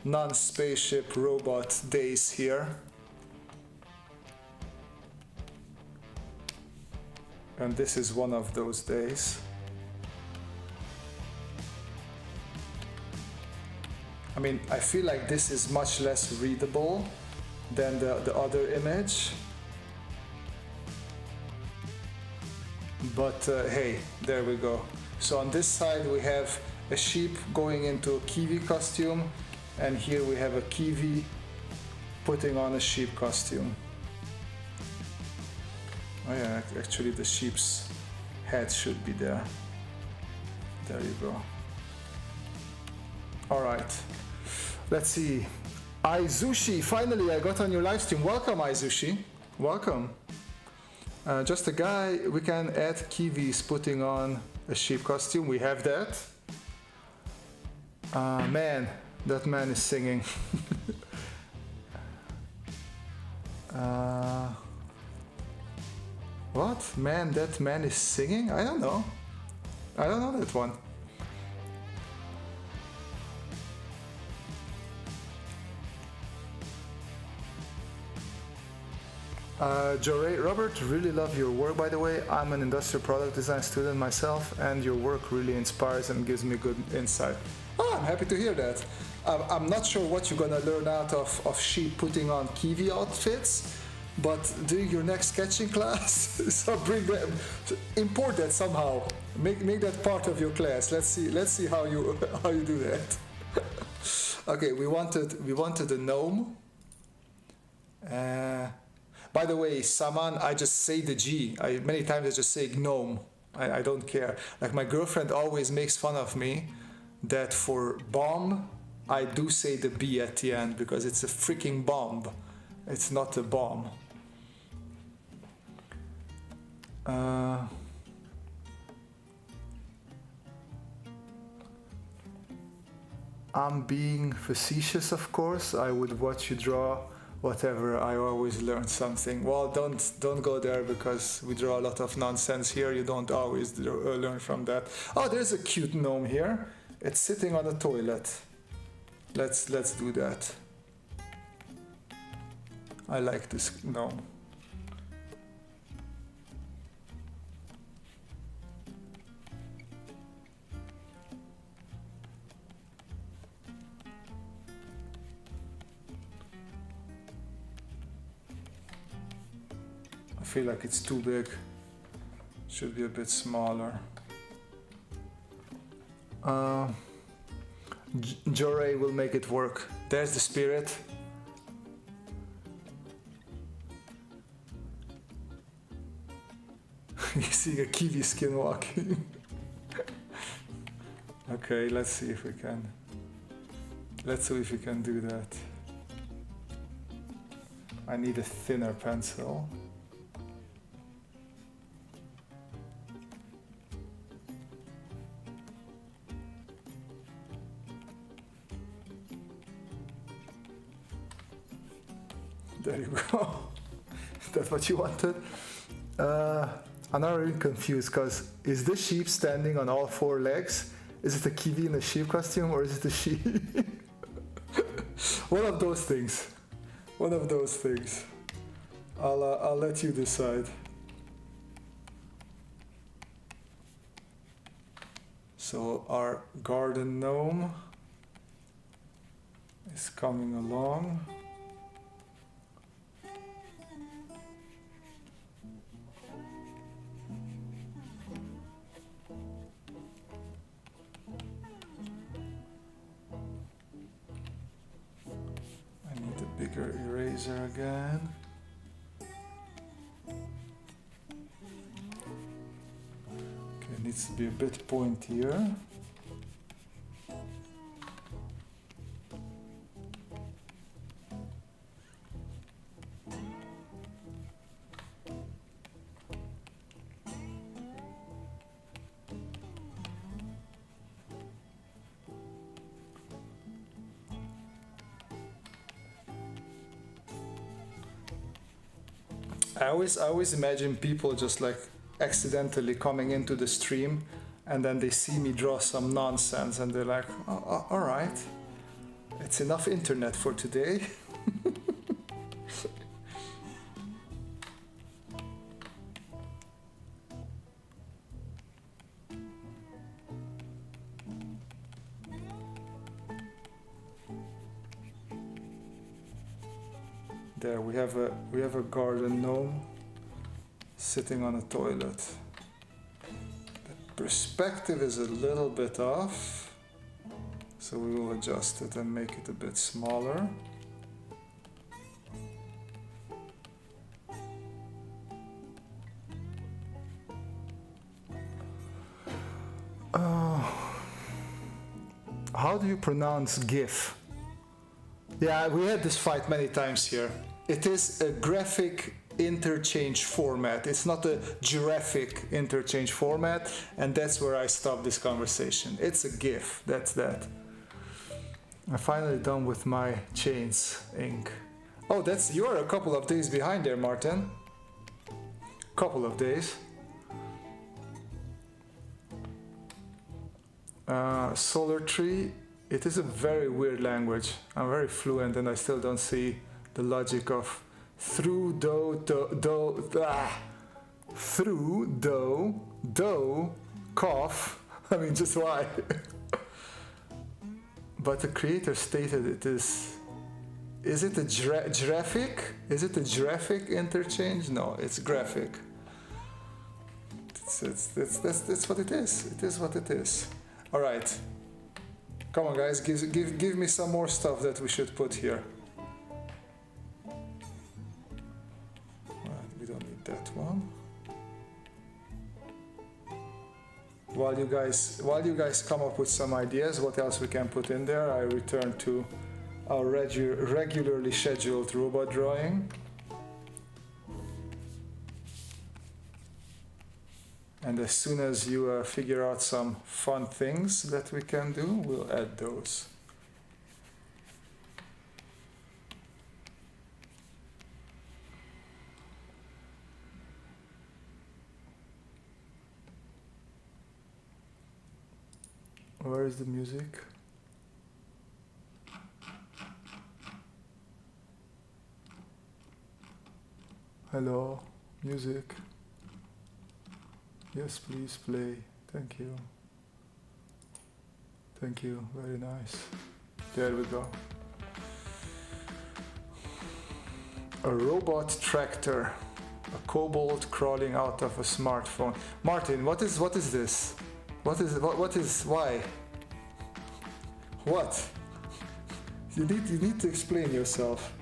Speaker 2: non-spaceship robot days here. And this is one of those days. I mean, I feel like this is much less readable than the other image. But hey, there we go. So on this side we have a sheep going into a Kiwi costume, and here we have a Kiwi putting on a sheep costume. Oh yeah, actually the sheep's head should be there. There you go. Alright, let's see. Izushi, finally I got on your live stream. Welcome Izushi, welcome. Just a guy, we can add Kiwis putting on a sheep costume, we have that. Man, that man is singing. What? Man, that man is singing? I don't know. I don't know that one. Robert, really love your work, by the way. I'm an industrial product design student myself, and your work really inspires and gives me good insight. Oh, I'm happy to hear that. I'm not sure what you're gonna learn out of sheep putting on Kiwi outfits, but during your next sketching class, so bring them, import that somehow. Make that part of your class. Let's see how you do that. Okay, we wanted a gnome. By the way, Saman, I just say the G. Many times I just say gnome. I don't care. Like my girlfriend always makes fun of me that for bomb, I do say the B at the end because it's a freaking bomb. It's not a bomb. I'm being facetious, of course. I would watch you draw whatever. I always learn something. Well, don't go there because we draw a lot of nonsense here. You don't always learn from that. Oh, there's a cute gnome here. It's sitting on a toilet. Let's do that. I like this gnome. I feel like it's too big. Should be a bit smaller. Jore will make it work. There's the spirit. You see a Kiwi skin walking. Okay, let's see if we can. Let's see if we can do that. I need a thinner pencil. There you go. Is that what you wanted? I'm not really confused because is this sheep standing on all four legs? Is it a Kiwi in a sheep costume or is it a sheep? One of those things. One of those things. I'll let you decide. So our garden gnome is coming along. Bigger eraser again. Okay, it needs to be a bit pointier. I always imagine people just like accidentally coming into the stream, and then they see me draw some nonsense, and they're like, oh, all right, it's enough internet for today. There we have a garden gnome sitting on a toilet. The perspective is a little bit off, so we will adjust it and make it a bit smaller. How do you pronounce GIF? Yeah, we had this fight many times here. It is a graphic interchange format. It's not a graphic interchange format, and that's where I stop this conversation. It's a GIF, that's that. I'm finally done with my chains ink. Oh, you're a couple of days behind there, Martin. Couple of days. Solar tree. It is a very weird language. I'm very fluent and I still don't see the logic of through do cough. I mean, just why? But the creator stated it is it a graphic? Is it a graphic interchange? No, it's graphic. That's what it is. It is what it is. All right. Come on, guys, give me some more stuff that we should put here. Right, we don't need that one. While you guys come up with some ideas, what else we can put in there, I return to our regularly scheduled robot drawing. And as soon as you figure out some fun things that we can do, we'll add those. Where is the music? Hello, music. Yes, please play. Thank you. Thank you. Very nice. There we go. A robot tractor. A kobold crawling out of a smartphone. Martin, what is this? What is why? What? You need to explain yourself.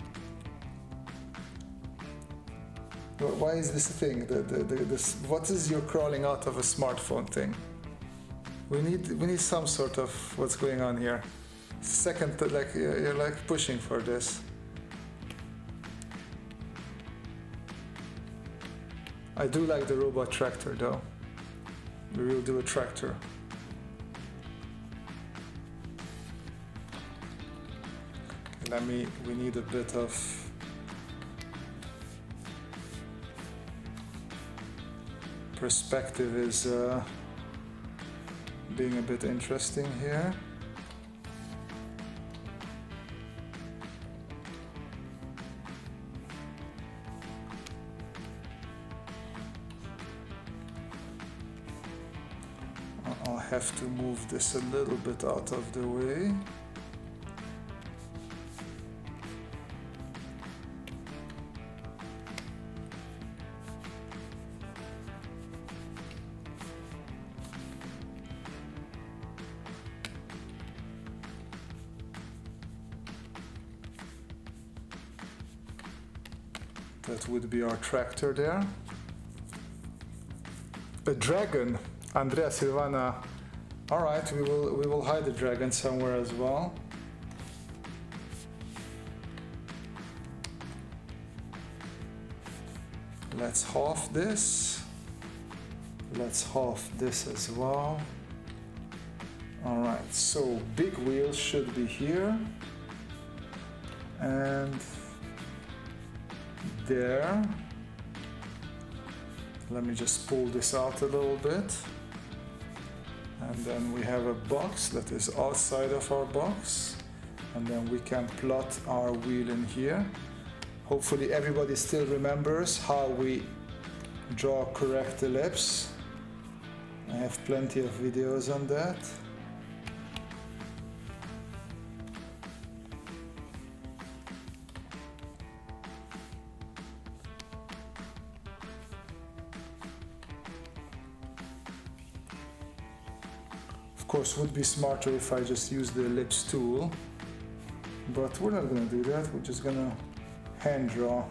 Speaker 2: Why is this a thing? What is your crawling out of a smartphone thing? We need some sort of what's going on here. Second, like you're like pushing for this. I do like the robot tractor though. We will do a tractor. We need a bit of perspective is being a bit interesting here. I'll have to move this a little bit out of the way. That would be our tractor there. A dragon, Andrea Silvana. All right, we will hide the dragon somewhere as well. Let's half this. Let's half this as well. All right, so big wheel should be here. And there. Let me just pull this out a little bit. And then we have a box that is outside of our box. And then we can plot our wheel in here. Hopefully everybody still remembers how we draw correct ellipse. I have plenty of videos on that. Of course, would be smarter if I just use the ellipse tool, but we're not going to do that. We're just going to hand draw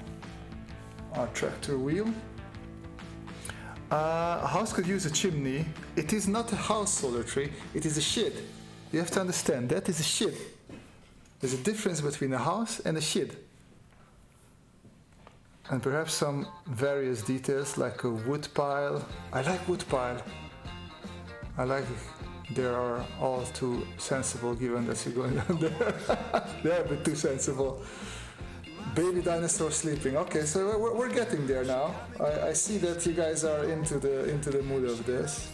Speaker 2: our tractor wheel. A house could use a chimney. It is not a house solar tree, it is a shed. You have to understand, that is a shed. There's a difference between a house and a shed. And perhaps some various details like a wood pile. I like wood pile. I like they are all too sensible given that you're going down there. They're a bit too sensible. Baby dinosaur sleeping. Okay, so we're getting there now. I see that you guys are into the mood of this.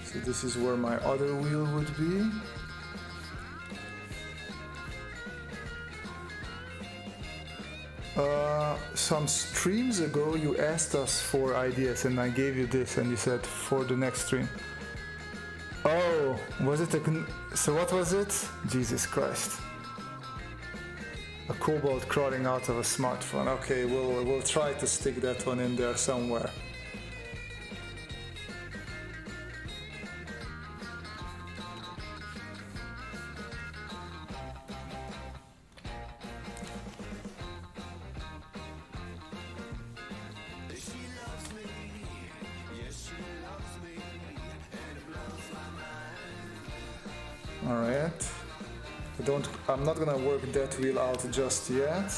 Speaker 2: So this is where my other wheel would be. Some streams ago you asked us for ideas and I gave you this and you said for the next stream. Oh, was it so what was it? Jesus Christ. A kobold crawling out of a smartphone. Okay, we'll try to stick that one in there somewhere. Alright, I'm not gonna work that wheel out just yet.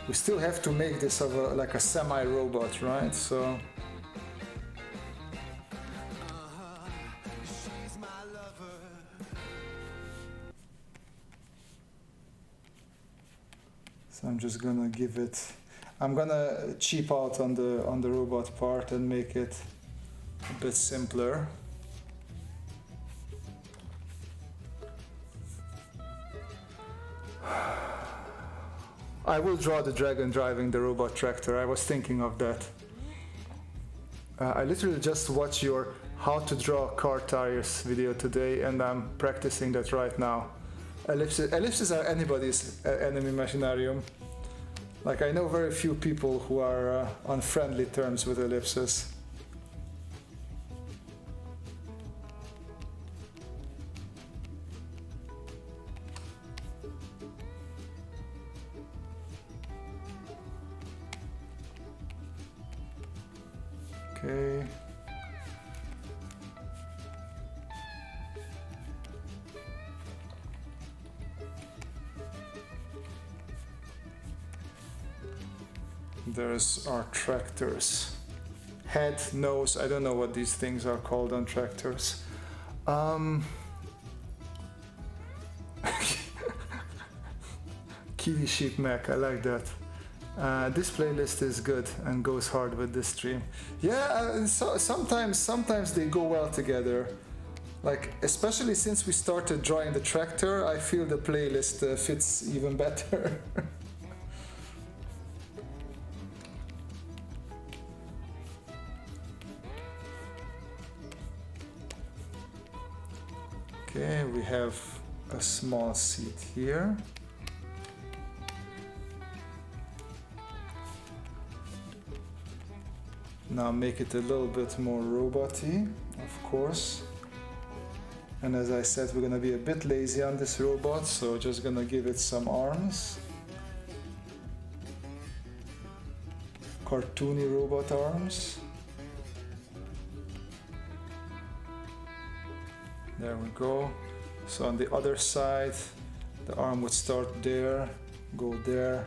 Speaker 2: We still have to make this of like a semi-robot, right? So I'm just gonna give it. I'm gonna cheap out on the robot part and make it a bit simpler. I will draw the dragon driving the robot tractor. I was thinking of that. I literally just watched your how to draw car tires video today and I'm practicing that right now. Ellipses are anybody's enemy imaginarium. Like I know very few people who are on friendly terms with ellipses. Okay. There's our tractors. Head, nose, I don't know what these things are called on tractors. Kiwi sheep mech, I like that. This playlist is good and goes hard with this stream. Yeah, so sometimes they go well together. Like, especially since we started drawing the tractor, I feel the playlist fits even better. Okay, we have a small seat here. Now make it a little bit more robot-y, of course. And as I said, we're gonna be a bit lazy on this robot, so just gonna give it some arms. Cartoony robot arms. There we go. So on the other side, the arm would start there, go there,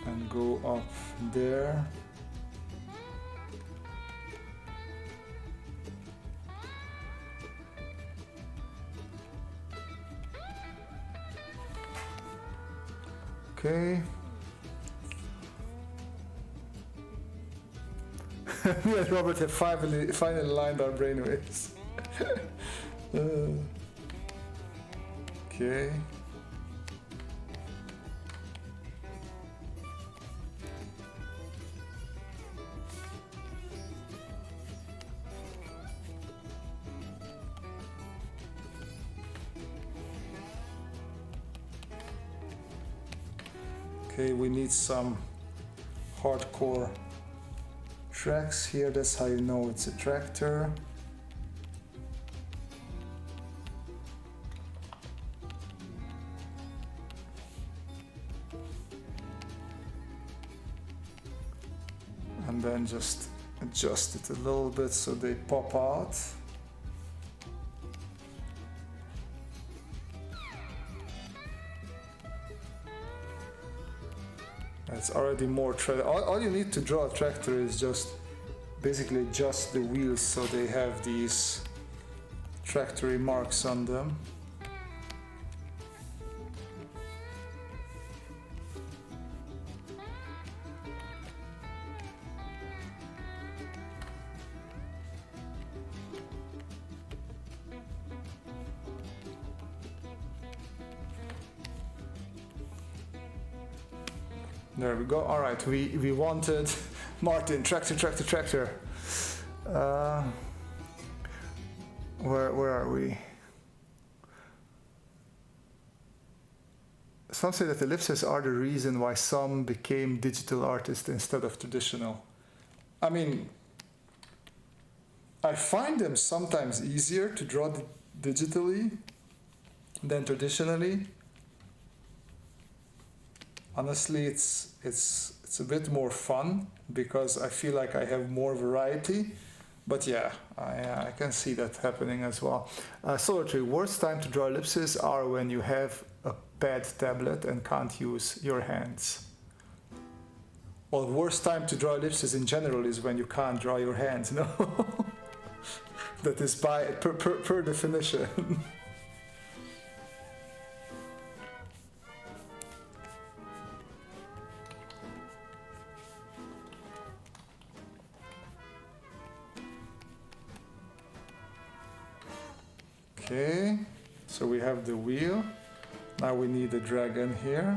Speaker 2: and go up there. Okay. Me and Robert have finally aligned our brainwaves. Okay. Okay, we need some hardcore tracks here. That's how you know it's a tractor. And then just adjust it a little bit so they pop out. It's already more all you need to draw a tractor is just basically adjust the wheels so they have these tractory marks on them. There we go. All right, we wanted Martin, tractor. Where are we? Some say that ellipses are the reason why some became digital artists instead of traditional. I mean, I find them sometimes easier to draw digitally than traditionally. Honestly, it's a bit more fun because I feel like I have more variety. But yeah, I can see that happening as well. Solar Tree, worst time to draw ellipses are when you have a pad tablet and can't use your hands. Well, worst time to draw ellipses in general is when you can't draw your hands, no? That is per definition. Okay, so we have the wheel. Now we need a dragon here.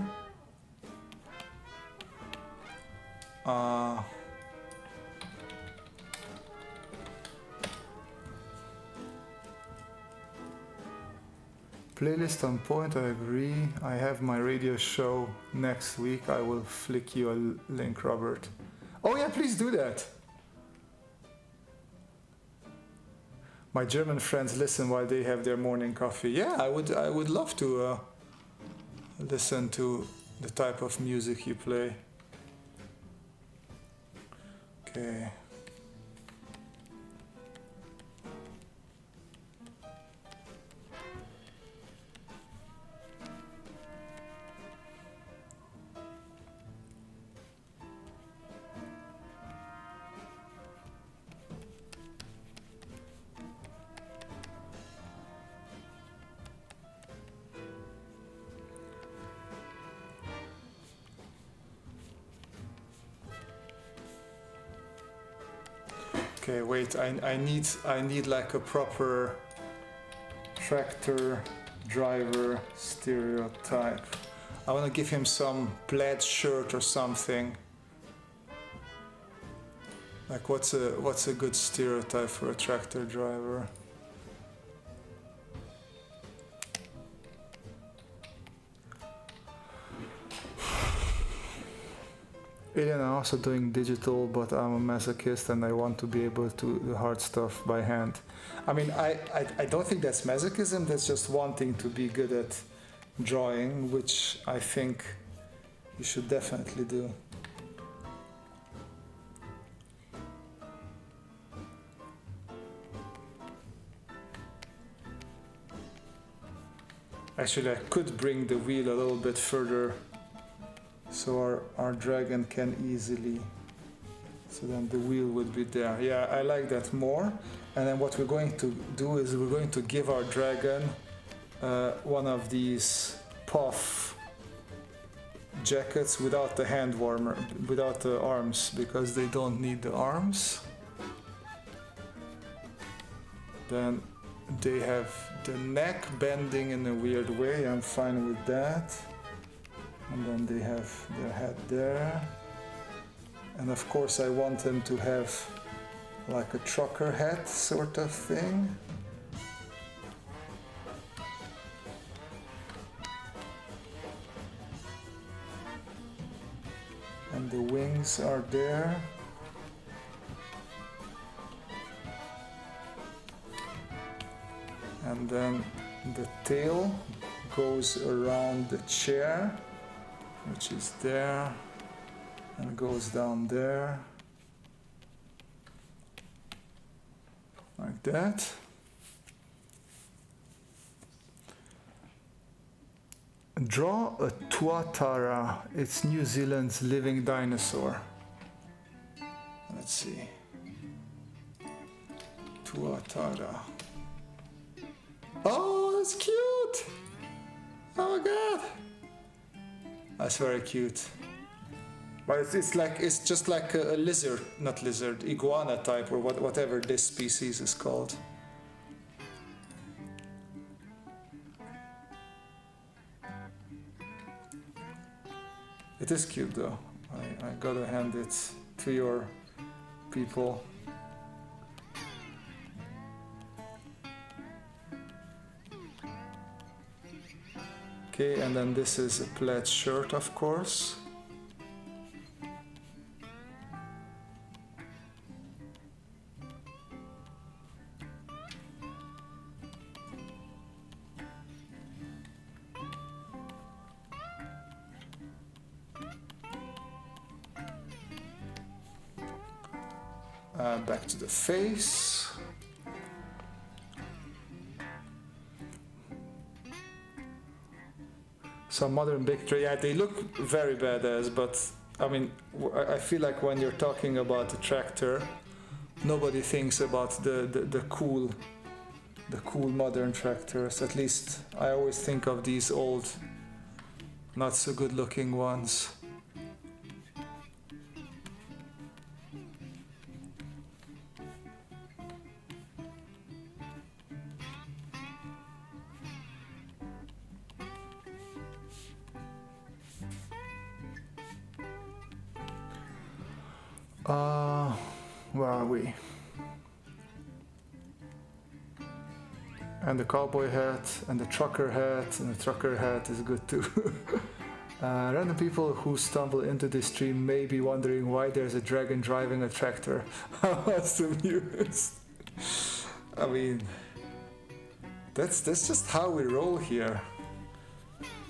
Speaker 2: Playlist on point, I agree. I have my radio show next week. I will flick you a link, Robert. Oh yeah, please do that. My German friends listen while they have their morning coffee. Yeah, I would love to listen to the type of music you play. Okay. Okay, wait, I need like a proper tractor driver stereotype. I want to give him some plaid shirt or something. Like what's a good stereotype for a tractor driver? Alien are also doing digital, but I'm a masochist and I want to be able to do hard stuff by hand. I mean, I don't think that's masochism, that's just wanting to be good at drawing, which I think you should definitely do. Actually, I could bring the wheel a little bit further so our dragon can easily, so then the wheel would be there. Yeah, I like that more. And then what we're going to do is we're going to give our dragon one of these puff jackets without the hand warmer, without the arms, because they don't need the arms. Then they have the neck bending in a weird way, I'm fine with that. And then they have their head there. And of course I want them to have like a trucker hat sort of thing. And the wings are there. And then the tail goes around the chair, which is there, and goes down there, like that. Draw a tuatara. It's New Zealand's living dinosaur. Let's see. Tuatara. Oh, that's cute! Oh my god! That's very cute. But it's just like a lizard, not lizard, iguana type or whatever this species is called. It is cute though. I gotta hand it to your people. Okay, and then this is a plaid shirt, of course. Back to the face. Some modern picture, yeah, they look very badass, but I mean, I feel like when you're talking about a tractor, nobody thinks about the cool modern tractors. At least I always think of these old, not so good looking ones. Where are we? And the cowboy hat, and the trucker hat, and the trucker hat is good too. Random people who stumble into this stream may be wondering why there's a dragon driving a tractor. That's amused. I mean, that's just how we roll here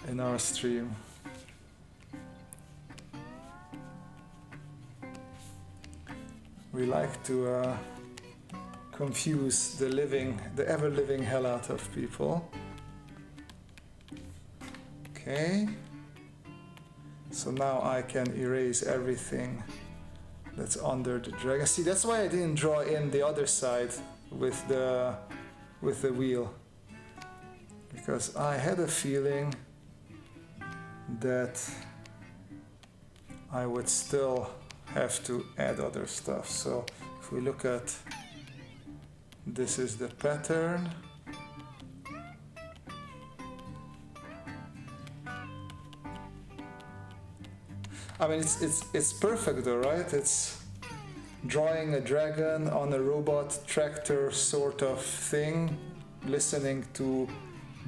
Speaker 2: in our stream. We like to confuse the ever-living hell out of people. Okay. So now I can erase everything that's under the dragon. See, that's why I didn't draw in the other side with the wheel. Because I had a feeling that I would still have to add other stuff. So if we look at, this is the pattern. I mean, it's perfect though, right? It's drawing a dragon on a robot tractor sort of thing, listening to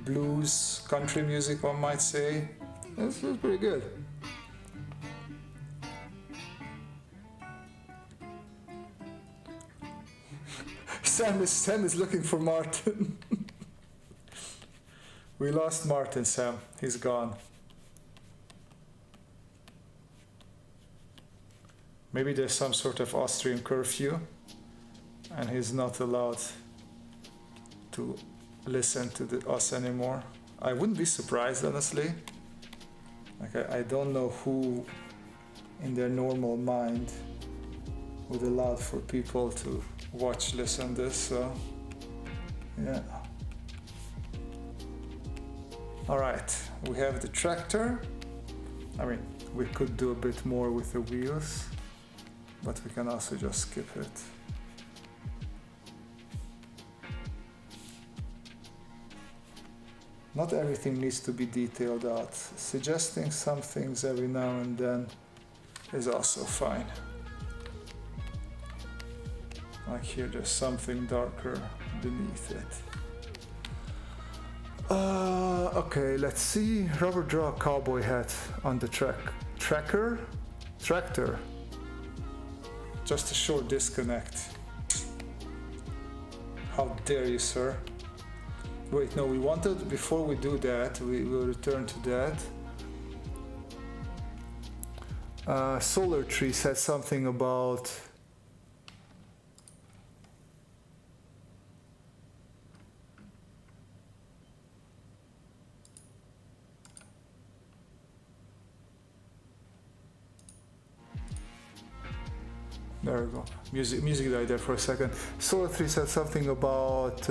Speaker 2: blues, country music, one might say. This is pretty good. Sam is looking for Martin. We lost Martin, Sam. He's gone. Maybe there's some sort of Austrian curfew and he's not allowed to listen to us anymore. I wouldn't be surprised, honestly. Like I don't know who in their normal mind would allow for people to listen this, so yeah. All right, we have the tractor. I mean, we could do a bit more with the wheels, but we can also just skip it. Not everything needs to be detailed out. Suggesting some things every now and then is also fine. Like here, there's something darker beneath it. Okay, let's see. Robert, draw a cowboy hat on the tractor. Just a short disconnect. How dare you, sir? Wait, no, we wanted, before we do that, we will return to that. Solar Tree said something about there we go. Music died there for a second. Solar Tree said something about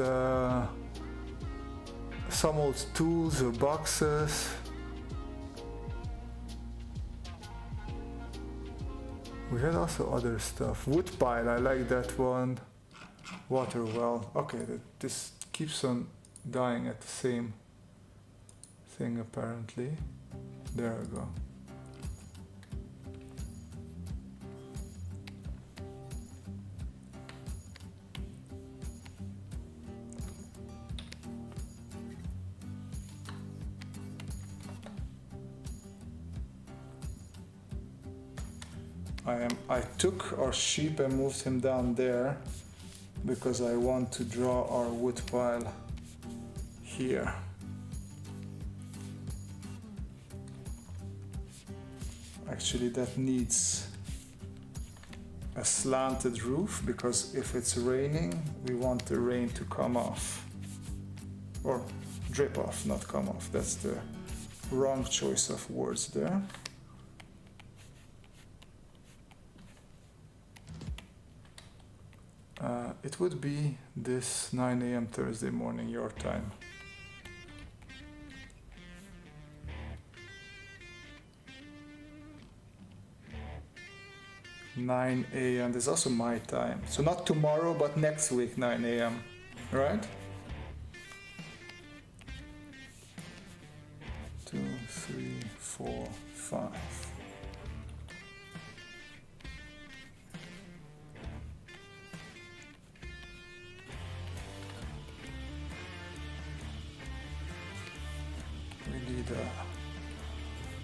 Speaker 2: some old tools or boxes. We had also other stuff. Woodpile, I like that one. Water well. Okay, this keeps on dying at the same thing apparently. There we go. I took our sheep and moved him down there because I want to draw our wood pile here. Actually, that needs a slanted roof because if it's raining, we want the rain to come off. Or drip off, not come off. That's the wrong choice of words there. It would be this 9 a.m. Thursday morning, your time. (9 a.m.) There's also my time. So not tomorrow, but next week, 9 a.m. Right? 2, 3, 4, 5. We need a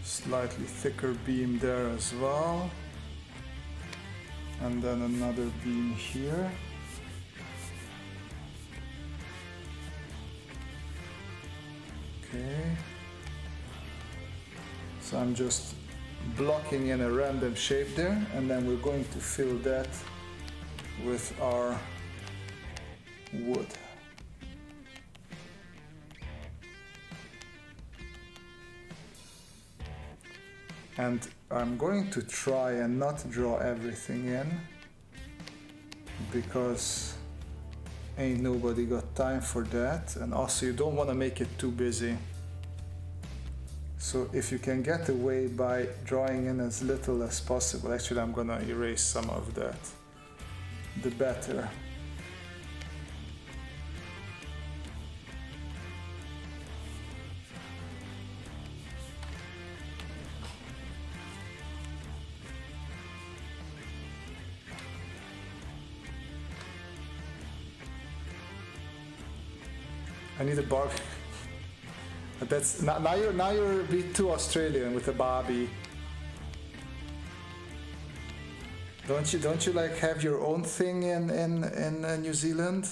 Speaker 2: slightly thicker beam there as well. And then another beam here. Okay. So I'm just blocking in a random shape there, and then we're going to fill that with our wood. And I'm going to try and not draw everything in because ain't nobody got time for that, and also you don't want to make it too busy. So if you can get away by drawing in as little as possible, actually I'm gonna erase some of that, the better. I need a Barbie. That's now you're a bit too Australian with a Barbie. Don't you like have your own thing in New Zealand?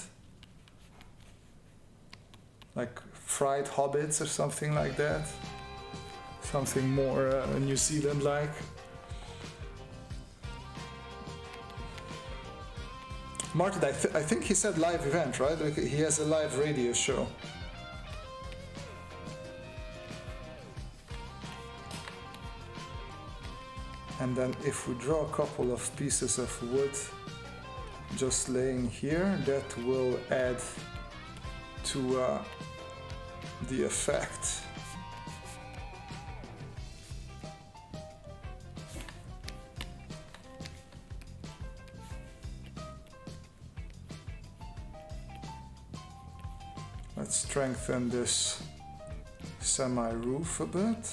Speaker 2: Like fried hobbits or something like that? Something more New Zealand-like? Martin, I think he said live event, right? Like he has a live radio show. And then if we draw a couple of pieces of wood just laying here, that will add to the effect. Let's strengthen this semi-roof a bit.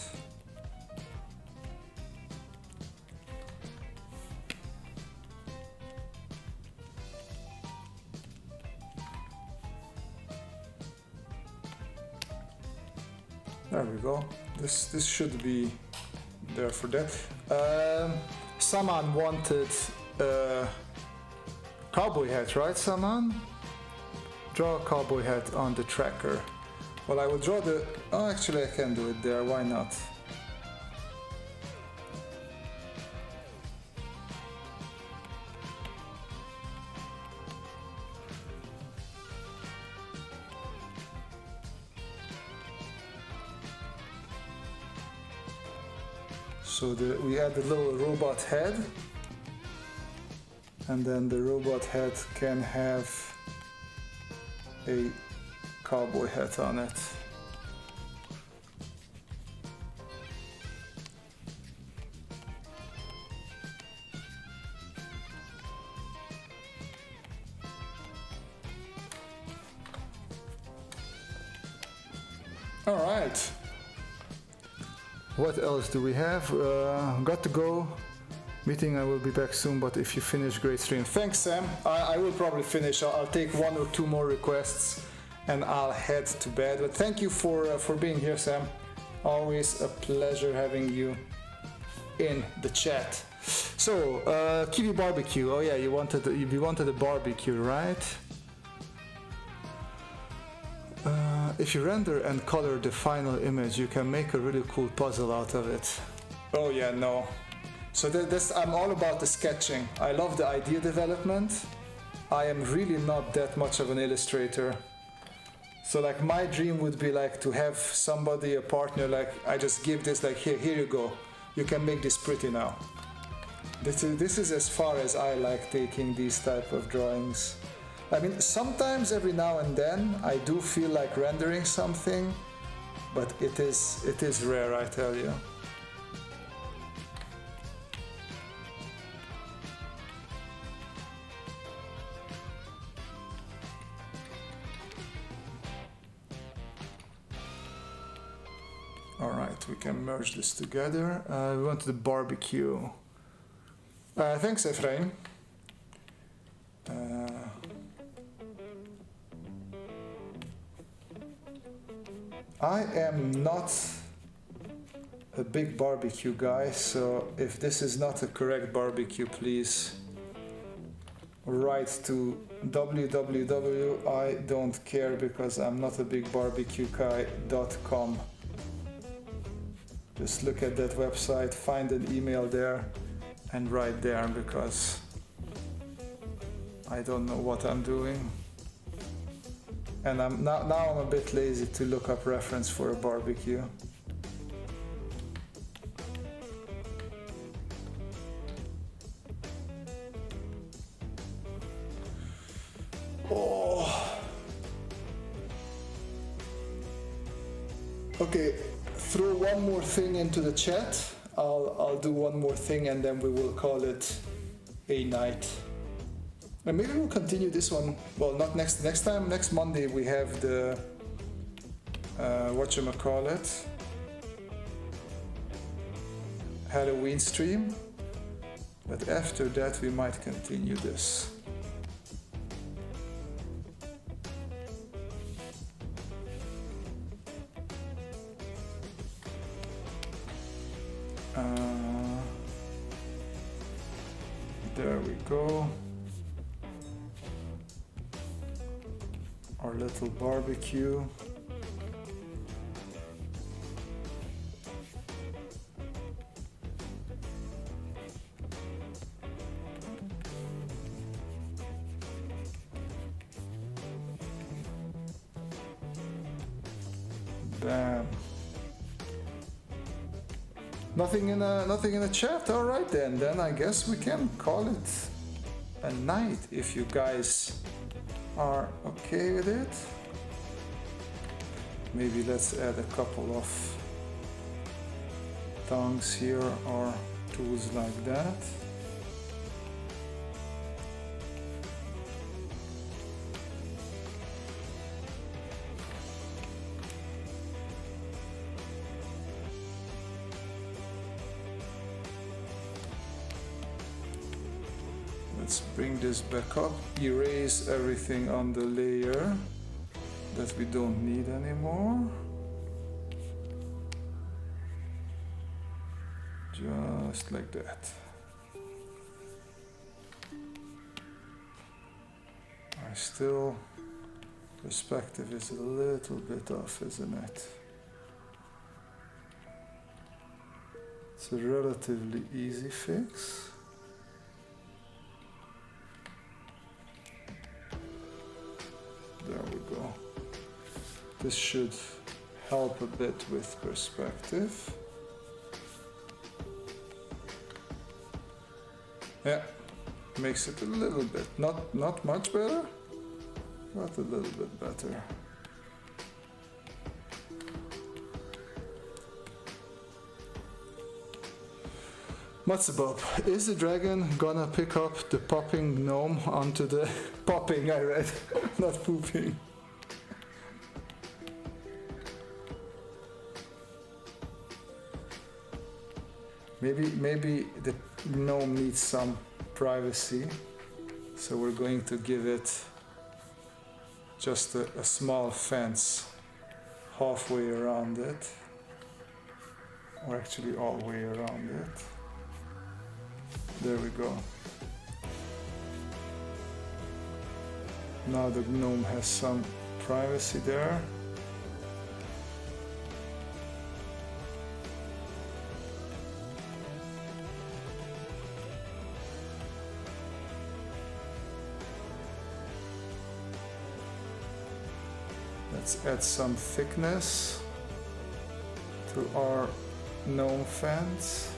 Speaker 2: There we go. This should be there for that. Saman wanted cowboy hat, right, Saman? Draw a cowboy hat on the tracker. Well, I will draw the... Oh, actually I can do it there, why not? So we add a little robot head, and then the robot head can have a cowboy hat on it. All right. What else do we have? Got to go. Meeting, I will be back soon, but if you finish, great stream. Thanks, Sam. I will probably finish. I'll take 1 or 2 more requests and I'll head to bed. But thank you for being here, Sam. Always a pleasure having you in the chat. So, Kiwi barbecue. Oh yeah, you wanted a barbecue, right? If you render and color the final image, you can make a really cool puzzle out of it. Oh yeah, no. So I'm all about the sketching. I love the idea development. I am really not that much of an illustrator. So like my dream would be like to have somebody, a partner, like I just give this like here you go. You can make this pretty now. This is as far as I like taking these type of drawings. I mean, sometimes every now and then I do feel like rendering something, but it is rare, I tell you. All right, we can merge this together. We want the barbecue. Thanks, Ephraim. I am not a big barbecue guy, so if this is not a correct barbecue, please write to www.idon'tcare because I'm not a big barbecue guy.com. Just look at that website, find an email there and write there because I don't know what I'm doing. And now I'm a bit lazy to look up reference for a barbecue. Oh. Okay, throw one more thing into the chat. I'll do one more thing and then we will call it a night. And maybe we'll continue this one. Well, not next time. Next Monday we have the whatchamacallit, Halloween stream. But after that we might continue this. There we go. Our little barbecue. Bam. Nothing in the chat. All right then. Then I guess we can call it a night if you guys are okay with it. Maybe let's add a couple of tongues here or tools like that. Let's bring this back up, erase everything on the layer that we don't need anymore. Just like that. Perspective is a little bit off, isn't it? It's a relatively easy fix. There we go. This should help a bit with perspective. Yeah, makes it a little bit, not much better, but a little bit better. Matzebob, is the dragon gonna pick up the popping gnome onto the popping? I read, not pooping. Maybe the gnome needs some privacy, so we're going to give it just a small fence halfway around it, or actually all the way around it. There we go. Now the gnome has some privacy there. Let's add some thickness to our gnome fence.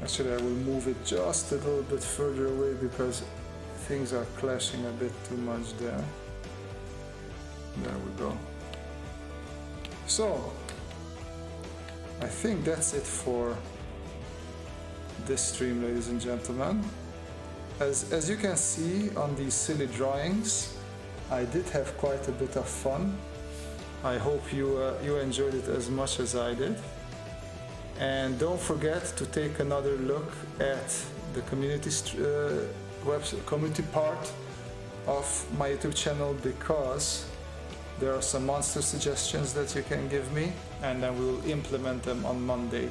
Speaker 2: Actually, I will move it just a little bit further away because things are clashing a bit too much there. There we go. So, I think that's it for this stream, ladies and gentlemen. As you can see on these silly drawings, I did have quite a bit of fun. I hope you enjoyed it as much as I did. And don't forget to take another look at the community part of my YouTube channel, because there are some monster suggestions that you can give me, and then we will implement them on Monday.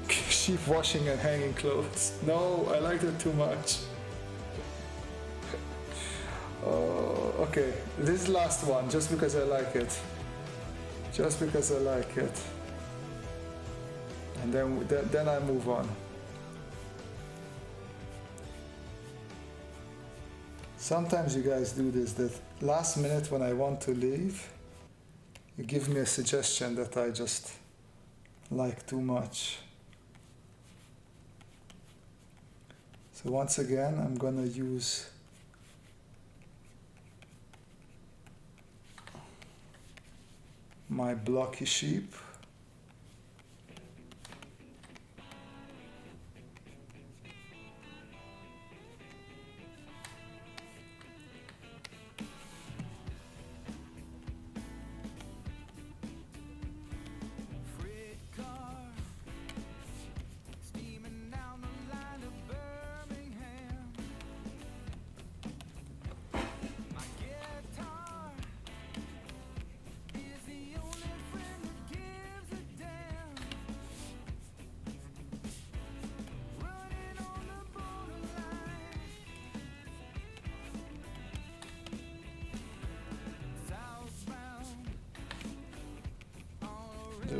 Speaker 2: Sheep washing and hanging clothes. No, I liked it too much. Oh, okay, this last one, just because I like it. Just because I like it. And then I move on. Sometimes you guys do this, that last minute when I want to leave, you give me a suggestion that I just like too much. So once again, I'm gonna use my blocky sheep.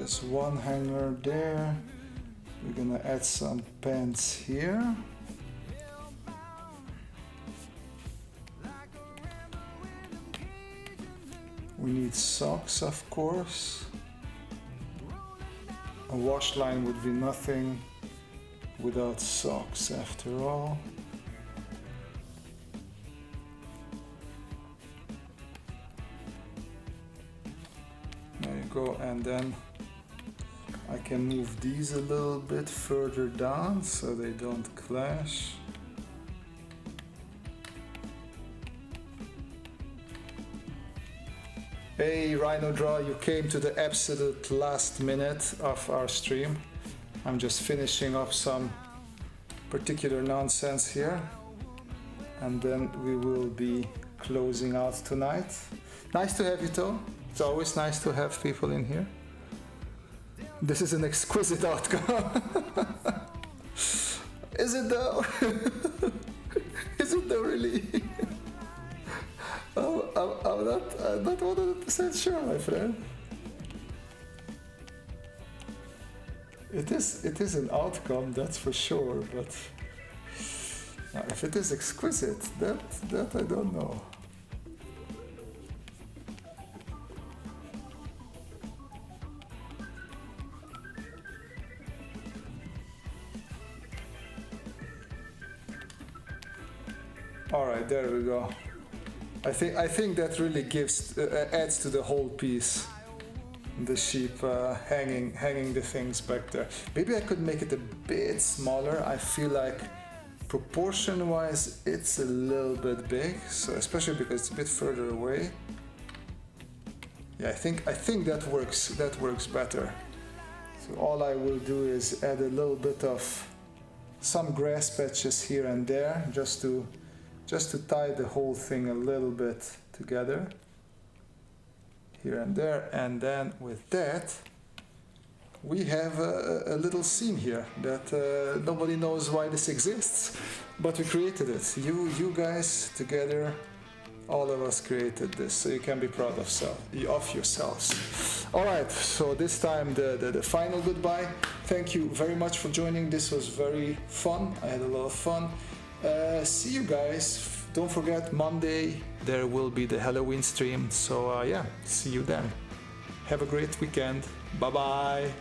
Speaker 2: there's one hanger there. We're gonna add some pants here. We need socks, of course. A wash line would be nothing without socks after all. There you go, and then I can move these a little bit further down so they don't clash. Hey Rhino Draw, you came to the absolute last minute of our stream. I'm just finishing up some particular nonsense here, and then we will be closing out tonight. Nice to have you, Tom. It's always nice to have people in here. This is an exquisite outcome. Is it though? Is it though, really? I'm not 100% sure, my friend. It is an outcome, that's for sure, but if it is exquisite, that I don't know. All right, there we go. I think that really adds to the whole piece. The sheep hanging the things back there. Maybe I could make it a bit smaller. I feel like proportion-wise it's a little bit big, so especially because it's a bit further away. Yeah, I think that works better. So all I will do is add a little bit of some grass patches here and there, just to tie the whole thing a little bit together, here and there, and then with that we have a little scene here that nobody knows why this exists, but we created it. You guys together, all of us created this, so you can be proud of yourselves. All right, so this time the final goodbye. Thank you very much for joining. This was very fun. I had a lot of fun. See you guys. Don't forget, Monday there will be the Halloween stream, so yeah, see you then. Have a great weekend. Bye bye.